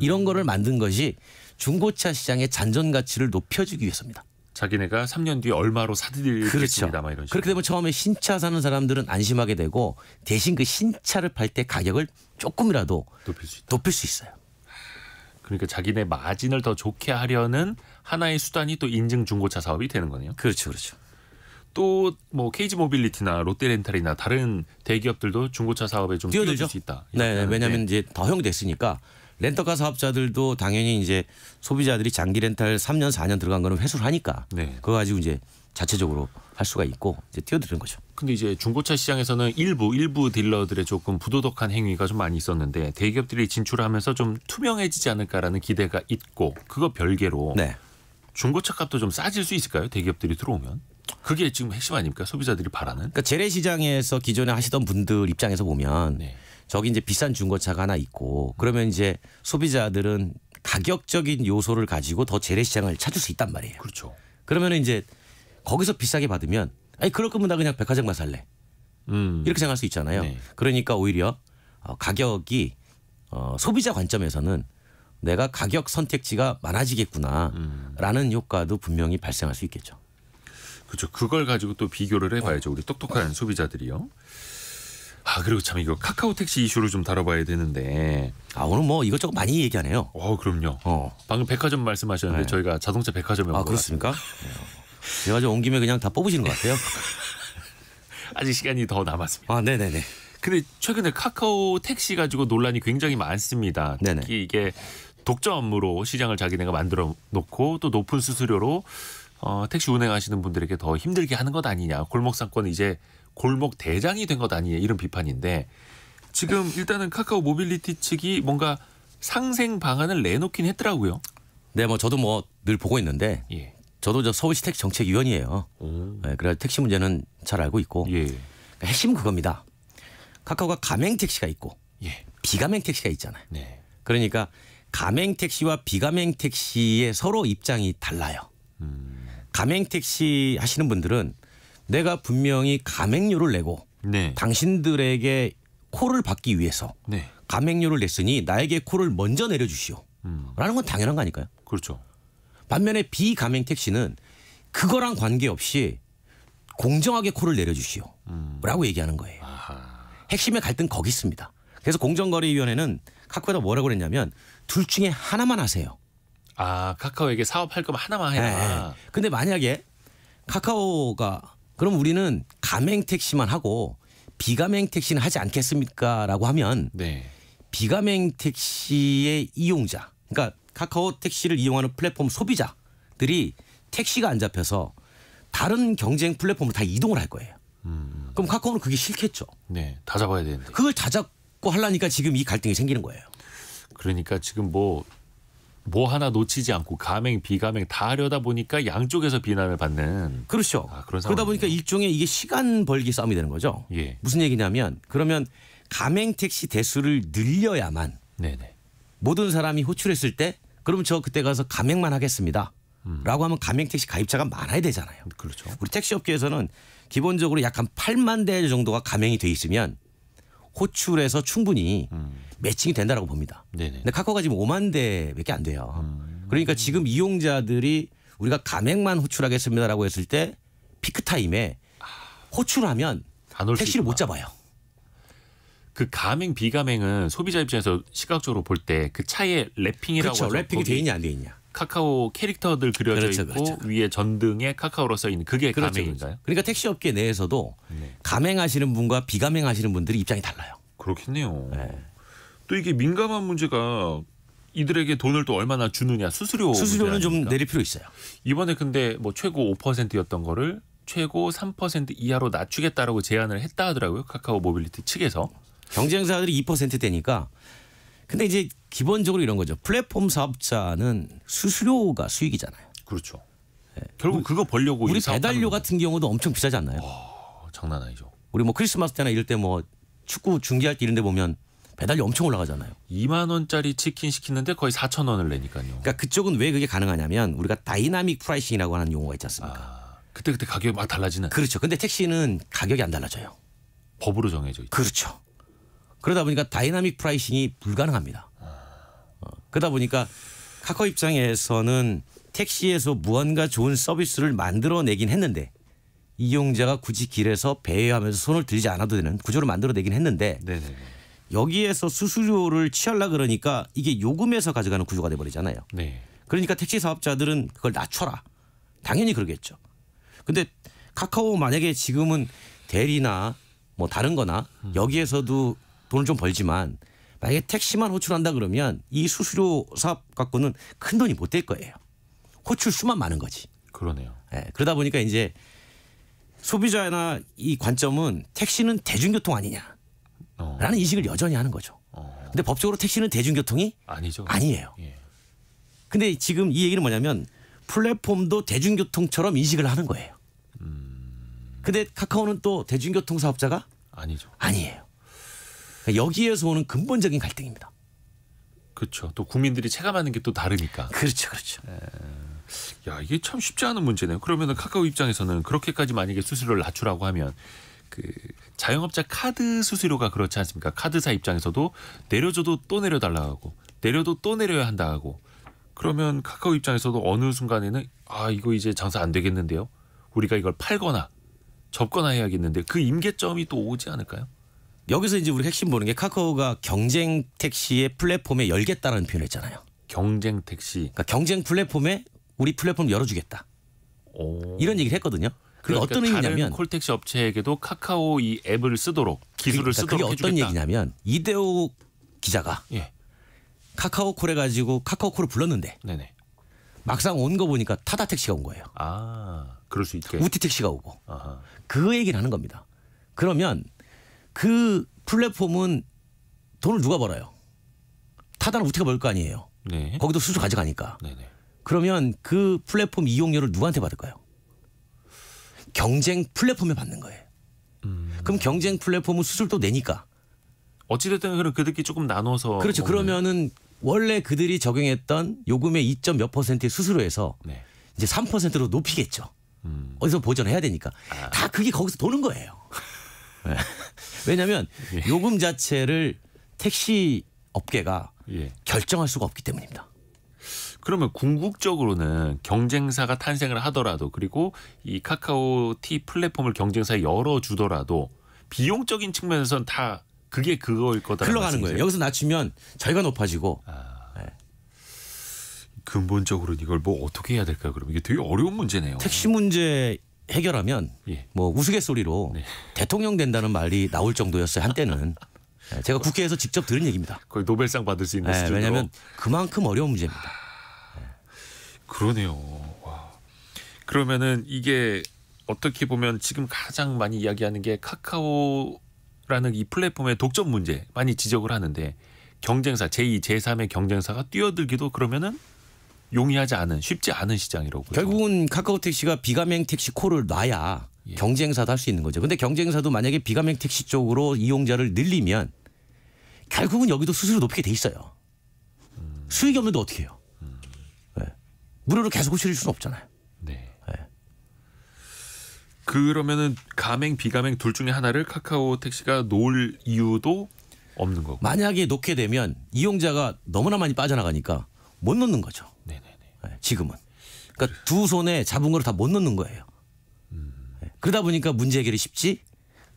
이런 거를 만든 것이 중고차 시장의 잔존 가치를 높여주기 위해서입니다. 자기네가 3년 뒤에 얼마로 사드리겠습니다. 그렇죠. 막 이런 식으로. 그렇게 되면 처음에 신차 사는 사람들은 안심하게 되고 대신 그 신차를 팔 때 가격을 조금이라도 높일 수 있어요. 그러니까 자기네 마진을 더 좋게 하려는 하나의 수단이 또 인증 중고차 사업이 되는 거네요. 그렇죠, 그렇죠. 또 뭐 KG 모빌리티나 롯데렌탈이나 다른 대기업들도 중고차 사업에 좀 뛰어들 수 있다. 네, 왜냐하면 이제 더 허용됐으니까 렌터카 사업자들도 당연히 이제 소비자들이 장기 렌탈 3년 4년 들어간 거는 회수를 하니까 그거 가지고 이제 자체적으로 할 수가 있고 이제 뛰어드는 거죠. 근데 이제 중고차 시장에서는 일부 딜러들의 조금 부도덕한 행위가 좀 많이 있었는데 대기업들이 진출하면서 좀 투명해지지 않을까라는 기대가 있고 그거 별개로 중고차 값도 좀 싸질 수 있을까요? 대기업들이 들어오면. 그게 지금 핵심 아닙니까? 소비자들이 바라는. 그러니까 재래시장에서 기존에 하시던 분들 입장에서 보면 저기 이제 비싼 중고차가 하나 있고 그러면 이제 소비자들은 가격적인 요소를 가지고 더 재래시장을 찾을 수 있단 말이에요. 그렇죠. 그러면 이제 거기서 비싸게 받으면 아니 그럴 거면 나 그냥 백화점만 살래. 이렇게 생각할 수 있잖아요. 그러니까 오히려 가격이 소비자 관점에서는 내가 가격 선택지가 많아지겠구나라는 효과도 분명히 발생할 수 있겠죠. 그렇죠. 그걸 가지고 또 비교를 해봐야죠. 우리 똑똑한 소비자들이요. 그리고 참 이거 카카오 택시 이슈를 좀 다뤄봐야 되는데. 오늘 뭐 이것저것 많이 얘기하네요. 그럼요. 방금 백화점 말씀하셨는데 저희가 자동차 백화점에 온 거 그렇습니까? 그래가지고 온 김에 그냥 다 뽑으시는 것 같아요. 아직 시간이 더 남았습니다. 네네네. 근데 최근에 카카오 택시 가지고 논란이 굉장히 많습니다. 특히 이게 독점 업무로 시장을 자기네가 만들어 놓고 또 높은 수수료로 택시 운행하시는 분들에게 더 힘들게 하는 것 아니냐. 골목상권 이제 골목 대장이 된 것 아니냐 이런 비판인데 지금 일단은 카카오 모빌리티 측이 뭔가 상생 방안을 내놓긴 했더라고요. 네, 뭐 저도 뭐 늘 보고 있는데 저도 저 서울시 택시 정책위원이에요. 그래서 택시 문제는 잘 알고 있고 그러니까 핵심은 그겁니다. 카카오가 가맹 택시가 있고 비가맹 택시가 있잖아요. 그러니까 가맹 택시와 비가맹 택시의 서로 입장이 달라요. 가맹 택시 하시는 분들은 내가 분명히 가맹료를 내고 당신들에게 콜을 받기 위해서 가맹료를 냈으니 나에게 콜을 먼저 내려주시오. 라는 건 당연한 거 아닐까요? 그렇죠. 반면에 비가맹 택시는 그거랑 관계없이 공정하게 콜을 내려주시오. 라고 얘기하는 거예요. 핵심의 갈등 거기 있습니다. 그래서 공정거래위원회는 카카오에다 뭐라고 그랬냐면 둘 중에 하나만 하세요. 카카오에게 사업할 거면 하나만 해라. 근데 만약에 카카오가 그럼 우리는 가맹 택시만 하고 비가맹 택시는 하지 않겠습니까? 라고 하면 비가맹 택시의 이용자 그러니까 카카오 택시를 이용하는 플랫폼 소비자들이 택시가 안 잡혀서 다른 경쟁 플랫폼으로 다 이동을 할 거예요. 그럼 카카오는 그게 싫겠죠. 네, 다 잡아야 되는데. 그걸 다 잡고 하려니까 지금 이 갈등이 생기는 거예요. 그러니까 지금 뭐 하나 놓치지 않고 가맹, 비가맹 다 하려다 보니까 양쪽에서 비난을 받는. 그렇죠. 그런 그러다 상황이네요. 보니까 일종의 이게 시간 벌기 싸움이 되는 거죠. 예. 무슨 얘기냐면 그러면 가맹 택시 대수를 늘려야만 네네. 모든 사람이 호출했을 때 그럼 저 그때 가서 가맹만 하겠습니다. 라고 하면 가맹 택시 가입자가 많아야 되잖아요. 그렇죠. 우리 택시 업계에서는 기본적으로 약 한 8만 대 정도가 가맹이 돼 있으면 호출해서 충분히 매칭이 된다라고 봅니다. 네네. 근데 카카오가 지금 5만 대밖에 안 돼요. 그러니까 지금 이용자들이 우리가 가맹만 호출하겠습니다라고 했을 때 피크 타임에 호출하면 안 올 수 택시를 있구나. 못 잡아요. 그 가맹, 비가맹은 소비자 입장에서 시각적으로 볼 때 그 차에 랩핑이라고 그렇죠. 하죠. 랩핑이 거기 돼 있냐 안 돼 있냐. 카카오 캐릭터들 그려져 그렇죠, 있고 그렇죠. 위에 전등에 카카오로 써 있는 그게 그렇죠, 가맹인가요? 그렇죠. 그러니까 택시 업계 내에서도 네. 가맹하시는 분과 비가맹하시는 분들이 입장이 달라요. 그렇겠네요. 네. 또 이게 민감한 문제가 이들에게 돈을 또 얼마나 주느냐 수수료는 수수료는 좀 내릴 필요 있어요. 이번에 근데 뭐 최고 5%였던 거를 최고 3% 이하로 낮추겠다라고 제안을 했다 하더라고요. 카카오 모빌리티 측에서. 경쟁사들이 2%대니까 근데 이제 기본적으로 이런 거죠. 플랫폼 사업자는 수수료가 수익이잖아요. 그렇죠. 결국 그거 벌려고 우리 이 사업하는 배달료 거죠. 같은 경우도 엄청 비싸지 않나요? 장난 아니죠. 우리 뭐 크리스마스 때나 이럴 때 뭐 축구 중계할 때 이런 데 보면 배달료 엄청 올라가잖아요. 2만 원짜리 치킨 시키는데 거의 4천 원을 내니까요. 그러니까 그쪽은 왜 그게 가능하냐면 우리가 다이나믹 프라이싱이라고 하는 용어가 있지 않습니까? 그때 가격이 막 달라지는 그렇죠. 근데 택시는 가격이 안 달라져요. 법으로 정해져 있죠. 그렇죠. 그러다 보니까 다이나믹 프라이싱이 불가능합니다. 그러다 보니까 카카오 입장에서는 택시에서 무언가 좋은 서비스를 만들어내긴 했는데 이용자가 굳이 길에서 배회하면서 손을 들지 않아도 되는 구조를 만들어내긴 했는데 네네. 여기에서 수수료를 취하려 그러니까 이게 요금에서 가져가는 구조가 돼버리잖아요. 네. 그러니까 택시 사업자들은 그걸 낮춰라. 당연히 그러겠죠. 근데 카카오 만약에 지금은 대리나 뭐 다른 거나 여기에서도 돈을 좀 벌지만 만약에 택시만 호출한다 그러면 이 수수료 사업 갖고는 큰 돈이 못 될 거예요. 호출 수만 많은 거지. 그러네요. 예, 그러다 보니까 이제 소비자나 이 관점은 택시는 대중교통 아니냐 라는 인식을 여전히 하는 거죠. 근데 법적으로 택시는 대중교통이 아니죠. 아니에요. 예. 근데 지금 이 얘기는 뭐냐면 플랫폼도 대중교통처럼 인식을 하는 거예요. 근데 카카오는 또 대중교통 사업자가 아니죠. 아니에요. 그러니까 여기에서 오는 근본적인 갈등입니다. 그렇죠. 또 국민들이 체감하는 게 또 다르니까. 그렇죠, 그렇죠. 야, 이게 참 쉽지 않은 문제네요. 그러면은 카카오 입장에서는 그렇게까지 만약에 수수료를 낮추라고 하면 그 자영업자 카드 수수료가 그렇지 않습니까? 카드사 입장에서도 내려줘도 또 내려달라 하고 내려도 또 내려야 한다 하고 그러면 카카오 입장에서도 어느 순간에는 아 이거 이제 장사 안 되겠는데요. 우리가 이걸 팔거나 접거나 해야겠는데 그 임계점이 또 오지 않을까요? 여기서 이제 우리 핵심 보는 게 카카오가 경쟁 택시의 플랫폼에 열겠다라는 표현을 했잖아요. 경쟁 택시. 그러니까 경쟁 플랫폼에 우리 플랫폼 열어주겠다. 오. 이런 얘기를 했거든요. 그게 그러니까 어떤 의미냐면 다른 콜택시 업체에게도 카카오 이 앱을 쓰도록 기술을 그러니까 쓰도록 그게 어떤 해주겠다. 얘기냐면 이대호 기자가 예, 카카오콜 해가지고 카카오콜을 불렀는데 네네. 막상 온 거 보니까 타다 택시가 온 거예요. 아, 그럴 수 있게. 우티 택시가 오고 아하. 그 얘기를 하는 겁니다. 그러면 그 플랫폼은 돈을 누가 벌어요? 타다는 우티가 벌 거 아니에요. 네. 거기도 수수 가져가니까. 네네. 그러면 그 플랫폼 이용료를 누구한테 받을까요? 경쟁 플랫폼에 받는 거예요. 그럼 경쟁 플랫폼은 수수료도 내니까. 어찌됐든 그럼 그들끼리 조금 나눠서. 그렇죠. 먹는- 그러면은 원래 그들이 적용했던 요금의 2점 몇 %의 수수료에서 네. 이제 3%로 높이겠죠. 어디서 보전해야 되니까. 다 그게 거기서 도는 거예요. 네. 왜냐하면 요금 자체를 택시 업계가 예. 결정할 수가 없기 때문입니다. 그러면 궁극적으로는 경쟁사가 탄생을 하더라도 그리고 이 카카오 T 플랫폼을 경쟁사에 열어주더라도 비용적인 측면에서는 다 그게 그거일 거다. 흘러가는 거예요. 여기서 낮추면 저희가 높아지고 근본적으로 이걸 뭐 어떻게 해야 될까? 그러면 이게 되게 어려운 문제네요. 택시 문제 해결하면 예. 뭐 우스갯소리로 네. 대통령 된다는 말이 나올 정도였어요 한때는. 제가 국회에서 직접 들은 얘기입니다. 거의 노벨상 받을 수 있는 네, 수준으로. 왜냐하면 그만큼 어려운 문제입니다. 그러네요. 와. 그러면은 이게 어떻게 보면 지금 가장 많이 이야기하는 게 카카오라는 이 플랫폼의 독점 문제 많이 지적을 하는데 경쟁사 제2, 제3의 경쟁사가 뛰어들기도 그러면은 용이하지 않은 쉽지 않은 시장이라고. 결국은 카카오 택시가 비가맹 택시 콜을 놔야 경쟁사도 할 수 있는 거죠. 근데 경쟁사도 만약에 비가맹 택시 쪽으로 이용자를 늘리면 결국은 여기도 수수료 높게 돼 있어요. 수익이 없는데 어떻게 해요? 네. 무료로 계속 호실릴 수는 없잖아요. 네. 네. 그러면은 가맹 비가맹 둘 중에 하나를 카카오 택시가 놓을 이유도 없는 거고. 만약에 놓게 되면 이용자가 너무나 많이 빠져나가니까 못 놓는 거죠. 네네네. 네, 지금은. 그러니까 두 손에 잡은 거를 다 못 놓는 거예요. 네. 그러다 보니까 문제 해결이 쉽지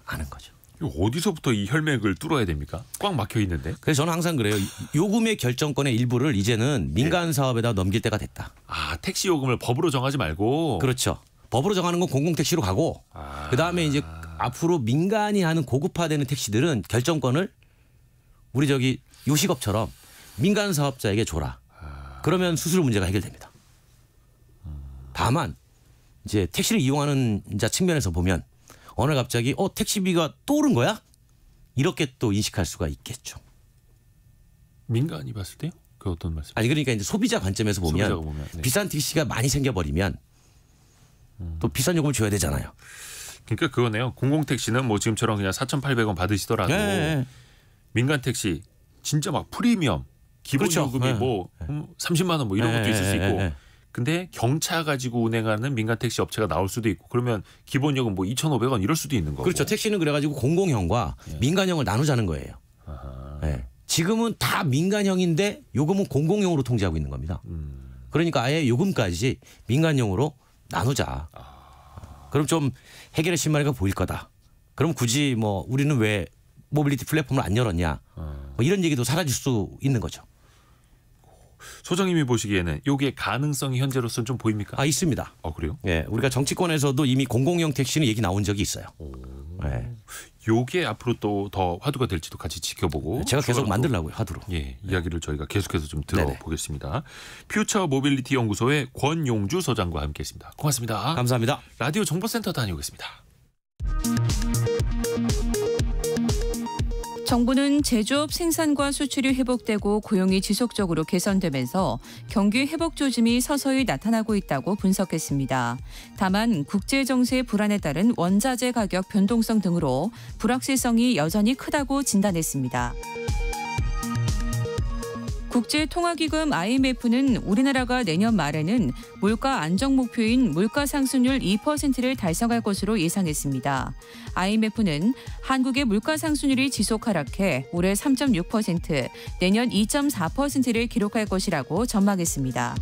않은 거죠. 어디서부터 이 혈맥을 뚫어야 됩니까? 꽉 막혀 있는데. 그래서 저는 항상 그래요. 요금의 결정권의 일부를 이제는 민간 사업에다 넘길 때가 됐다. 아, 택시 요금을 법으로 정하지 말고. 그렇죠. 법으로 정하는 건 공공택시로 가고 그다음에 이제 앞으로 민간이 하는 고급화되는 택시들은 결정권을 우리 저기 요식업처럼 민간 사업자에게 줘라. 그러면 수수료 문제가 해결됩니다. 다만 이제 택시를 이용하는 자 측면에서 보면 어느 날 갑자기 택시비가 또 오른 거야? 이렇게 또 인식할 수가 있겠죠. 민간이 봤을 때요? 그 어떤 말씀? 아니 그러니까 이제 소비자 관점에서 보면, 소비자가 보면, 네. 비싼 택시가 많이 생겨버리면 또 비싼 요금을 줘야 되잖아요. 그러니까 그거네요. 공공택시는 뭐 지금처럼 그냥 4,800원 받으시더라도 네. 민간 택시 진짜 막 프리미엄 기본 그렇죠. 요금이 네. 뭐 30만 원 뭐 이런 것도 있을 수 있고. 네. 근데 경차 가지고 운행하는 민간 택시 업체가 나올 수도 있고 그러면 기본 요금 뭐 2,500원 이럴 수도 있는 거고. 그렇죠. 택시는 그래가지고 공공형과 민간형을 나누자는 거예요. 네. 지금은 다 민간형인데 요금은 공공형으로 통제하고 있는 겁니다. 그러니까 아예 요금까지 민간형으로 나누자. 그럼 좀 해결의 실마리가 보일 거다. 그럼 굳이 뭐 우리는 왜 모빌리티 플랫폼을 안 열었냐. 뭐 이런 얘기도 사라질 수 있는 거죠. 소장님이 보시기에는 이게 가능성이 현재로서는 좀 보입니까? 있습니다. 그래요? 예, 우리가 정치권에서도 이미 공공형 택시는 얘기 나온 적이 있어요. 네. 요게 앞으로 또 더 화두가 될지도 같이 지켜보고 제가 계속 만들려고요, 화두로. 예, 이야기를 저희가 계속해서 좀 들어보겠습니다. 퓨처 모빌리티 연구소의 권용주 소장과 함께했습니다. 고맙습니다. 감사합니다. 라디오 정보센터 다녀오겠습니다. 정부는 제조업 생산과 수출이 회복되고 고용이 지속적으로 개선되면서 경기 회복 조짐이 서서히 나타나고 있다고 분석했습니다. 다만 국제 정세의 불안에 따른 원자재 가격 변동성 등으로 불확실성이 여전히 크다고 진단했습니다. 국제통화기금 IMF는 우리나라가 내년 말에는 물가 안정 목표인 물가 상승률 2%를 달성할 것으로 예상했습니다. IMF는 한국의 물가 상승률이 지속 하락해 올해 3.6%, 내년 2.4%를 기록할 것이라고 전망했습니다.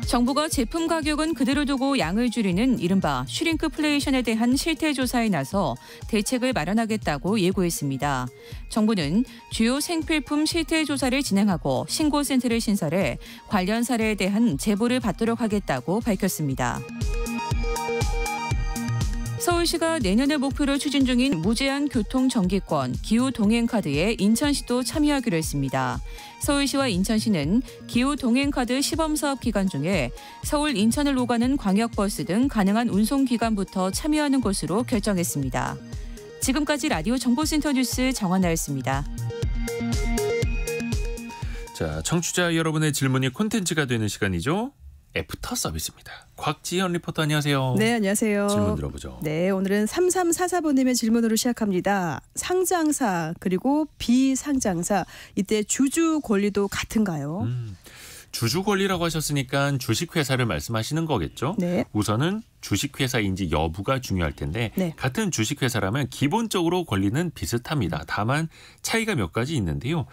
정부가 제품 가격은 그대로 두고 양을 줄이는 이른바 슈링크플레이션에 대한 실태조사에 나서 대책을 마련하겠다고 예고했습니다. 정부는 주요 생필품 실태조사를 진행하고 신고센터를 신설해 관련 사례에 대한 제보를 받도록 하겠다고 밝혔습니다. 서울시가 내년을 목표로 추진 중인 무제한 교통 정기권, 기후 동행 카드에 인천시도 참여하기로 했습니다. 서울시와 인천시는 기후 동행 카드 시범 사업 기간 중에 서울 인천을 오가는 광역버스 등 가능한 운송 기간부터 참여하는 것으로 결정했습니다. 지금까지 라디오 정보센터 뉴스 정한나였습니다. 자, 청취자 여러분의 질문이 콘텐츠가 되는 시간이죠. 애프터 서비스입니다. 곽지연 리포터 안녕하세요. 네, 안녕하세요. 질문 들어보죠. 네, 오늘은 3344번님의 질문으로 시작합니다. 상장사 그리고 비상장사 이때 주주 권리도 같은가요? 주주 권리라고 하셨으니까 주식회사를 말씀하시는 거겠죠? 네. 우선은 주식회사인지 여부가 중요할 텐데 네. 같은 주식회사라면 기본적으로 권리는 비슷합니다. 다만 차이가 몇 가지 있는데요.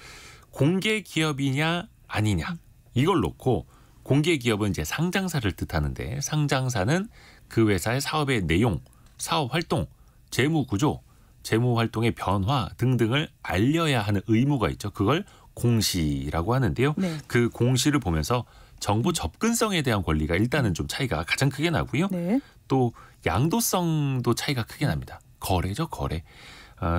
공개 기업이냐 아니냐 이걸 놓고 공개 기업은 이제 상장사를 뜻하는데 상장사는 그 회사의 사업의 내용, 사업 활동, 재무 구조, 재무 활동의 변화 등등을 알려야 하는 의무가 있죠. 그걸 공시라고 하는데요. 네. 그 공시를 보면서 정보 접근성에 대한 권리가 일단은 좀 차이가 가장 크게 나고요. 네. 또 양도성도 차이가 크게 납니다. 거래죠, 거래.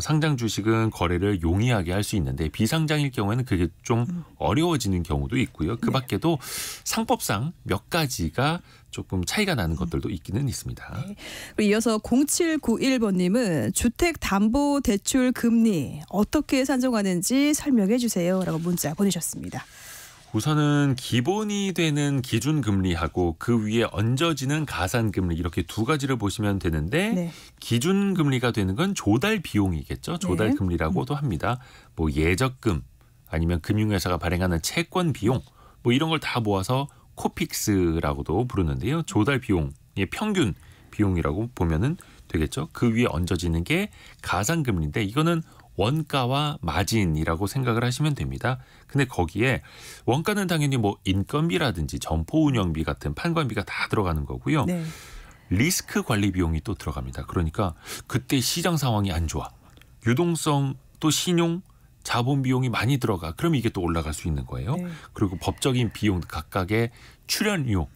상장 주식은 거래를 용이하게 할 수 있는데 비상장일 경우에는 그게 좀 어려워지는 경우도 있고요. 그 밖에도 상법상 몇 가지가 조금 차이가 나는 것들도 있기는 있습니다. 네. 그리고 이어서 0791번님은 주택담보대출 금리 어떻게 산정하는지 설명해 주세요라고 문자 보내셨습니다. 우선은 기본이 되는 기준금리하고 그 위에 얹어지는 가산금리 이렇게 두 가지를 보시면 되는데 네. 기준금리가 되는 건 조달 비용이겠죠. 조달금리라고도 합니다. 뭐 예적금 아니면 금융회사가 발행하는 채권 비용 뭐 이런 걸 다 모아서 코픽스라고도 부르는데요. 조달 비용의 평균 비용이라고 보면은 되겠죠. 그 위에 얹어지는 게 가산금리인데 이거는 원가와 마진이라고 생각을 하시면 됩니다. 근데 거기에 원가는 당연히 뭐 인건비라든지 점포 운영비 같은 판관비가 다 들어가는 거고요. 네. 리스크 관리 비용이 또 들어갑니다. 그러니까 그때 시장 상황이 안 좋아. 유동성 또 신용 자본 비용이 많이 들어가. 그럼 이게 또 올라갈 수 있는 거예요. 네. 그리고 법적인 비용 각각의 출연료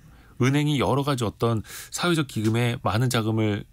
은행이 여러 가지 어떤 사회적 기금에 많은 자금을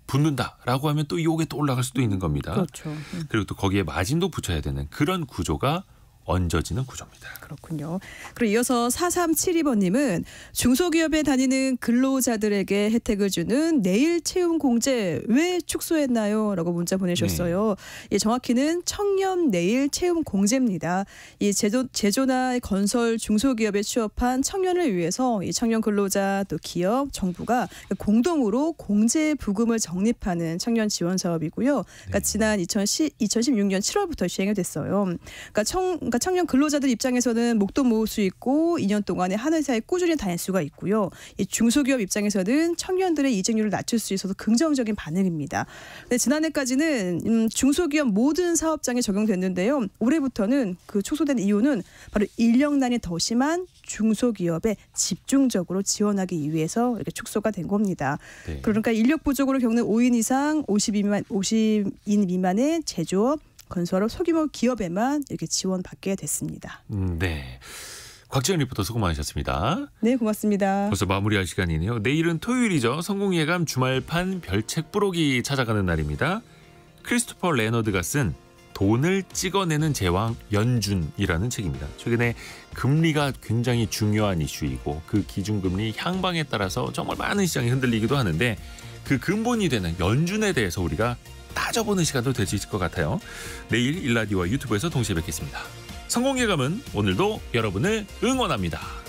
붓는다라고 하면 또 이게 또 올라갈 수도 있는 겁니다. 그렇죠. 그리고 또 거기에 마진도 붙여야 되는 그런 구조가 얹어지는 구조입니다. 그렇군요. 그리고 이어서 4372번님은 중소기업에 다니는 근로자들에게 혜택을 주는 내일 채용 공제 왜 축소했나요? 라고 문자 보내셨어요. 예, 정확히는 청년 내일 채용 공제입니다. 이 제조나 건설 중소기업에 취업한 청년을 위해서 이 청년 근로자 또 기업 정부가 공동으로 공제 부금을 적립하는 청년 지원 사업이고요. 그러니까 지난 2016년 7월부터 시행이 됐어요. 그러니까 청년 근로자들 입장에서는 목돈 모을 수 있고 2년 동안에 한 회사에 꾸준히 다닐 수가 있고요. 이 중소기업 입장에서는 청년들의 이직률을 낮출 수 있어서 긍정적인 반응입니다. 근데 지난해까지는 중소기업 모든 사업장에 적용됐는데요. 올해부터는 그 축소된 이유는 바로 인력난이 더 심한 중소기업에 집중적으로 지원하기 위해서 이렇게 축소가 된 겁니다. 네. 그러니까 인력 부족으로 겪는 5인 이상 50인 미만의 제조업 건설업 소규모 기업에만 이렇게 지원받게 됐습니다. 네. 곽지연 리포터 수고 많으셨습니다. 네, 고맙습니다. 벌써 마무리할 시간이네요. 내일은 토요일이죠. 성공예감 주말판 별책 부록이 찾아가는 날입니다. 크리스토퍼 레너드가 쓴 돈을 찍어내는 제왕 연준이라는 책입니다. 최근에 금리가 굉장히 중요한 이슈이고 그 기준금리 향방에 따라서 정말 많은 시장이 흔들리기도 하는데 그 근본이 되는 연준에 대해서 우리가 따져보는 시간도 될 수 있을 것 같아요. 내일 일라디오와 유튜브에서 동시에 뵙겠습니다. 성공예감은 오늘도 여러분을 응원합니다.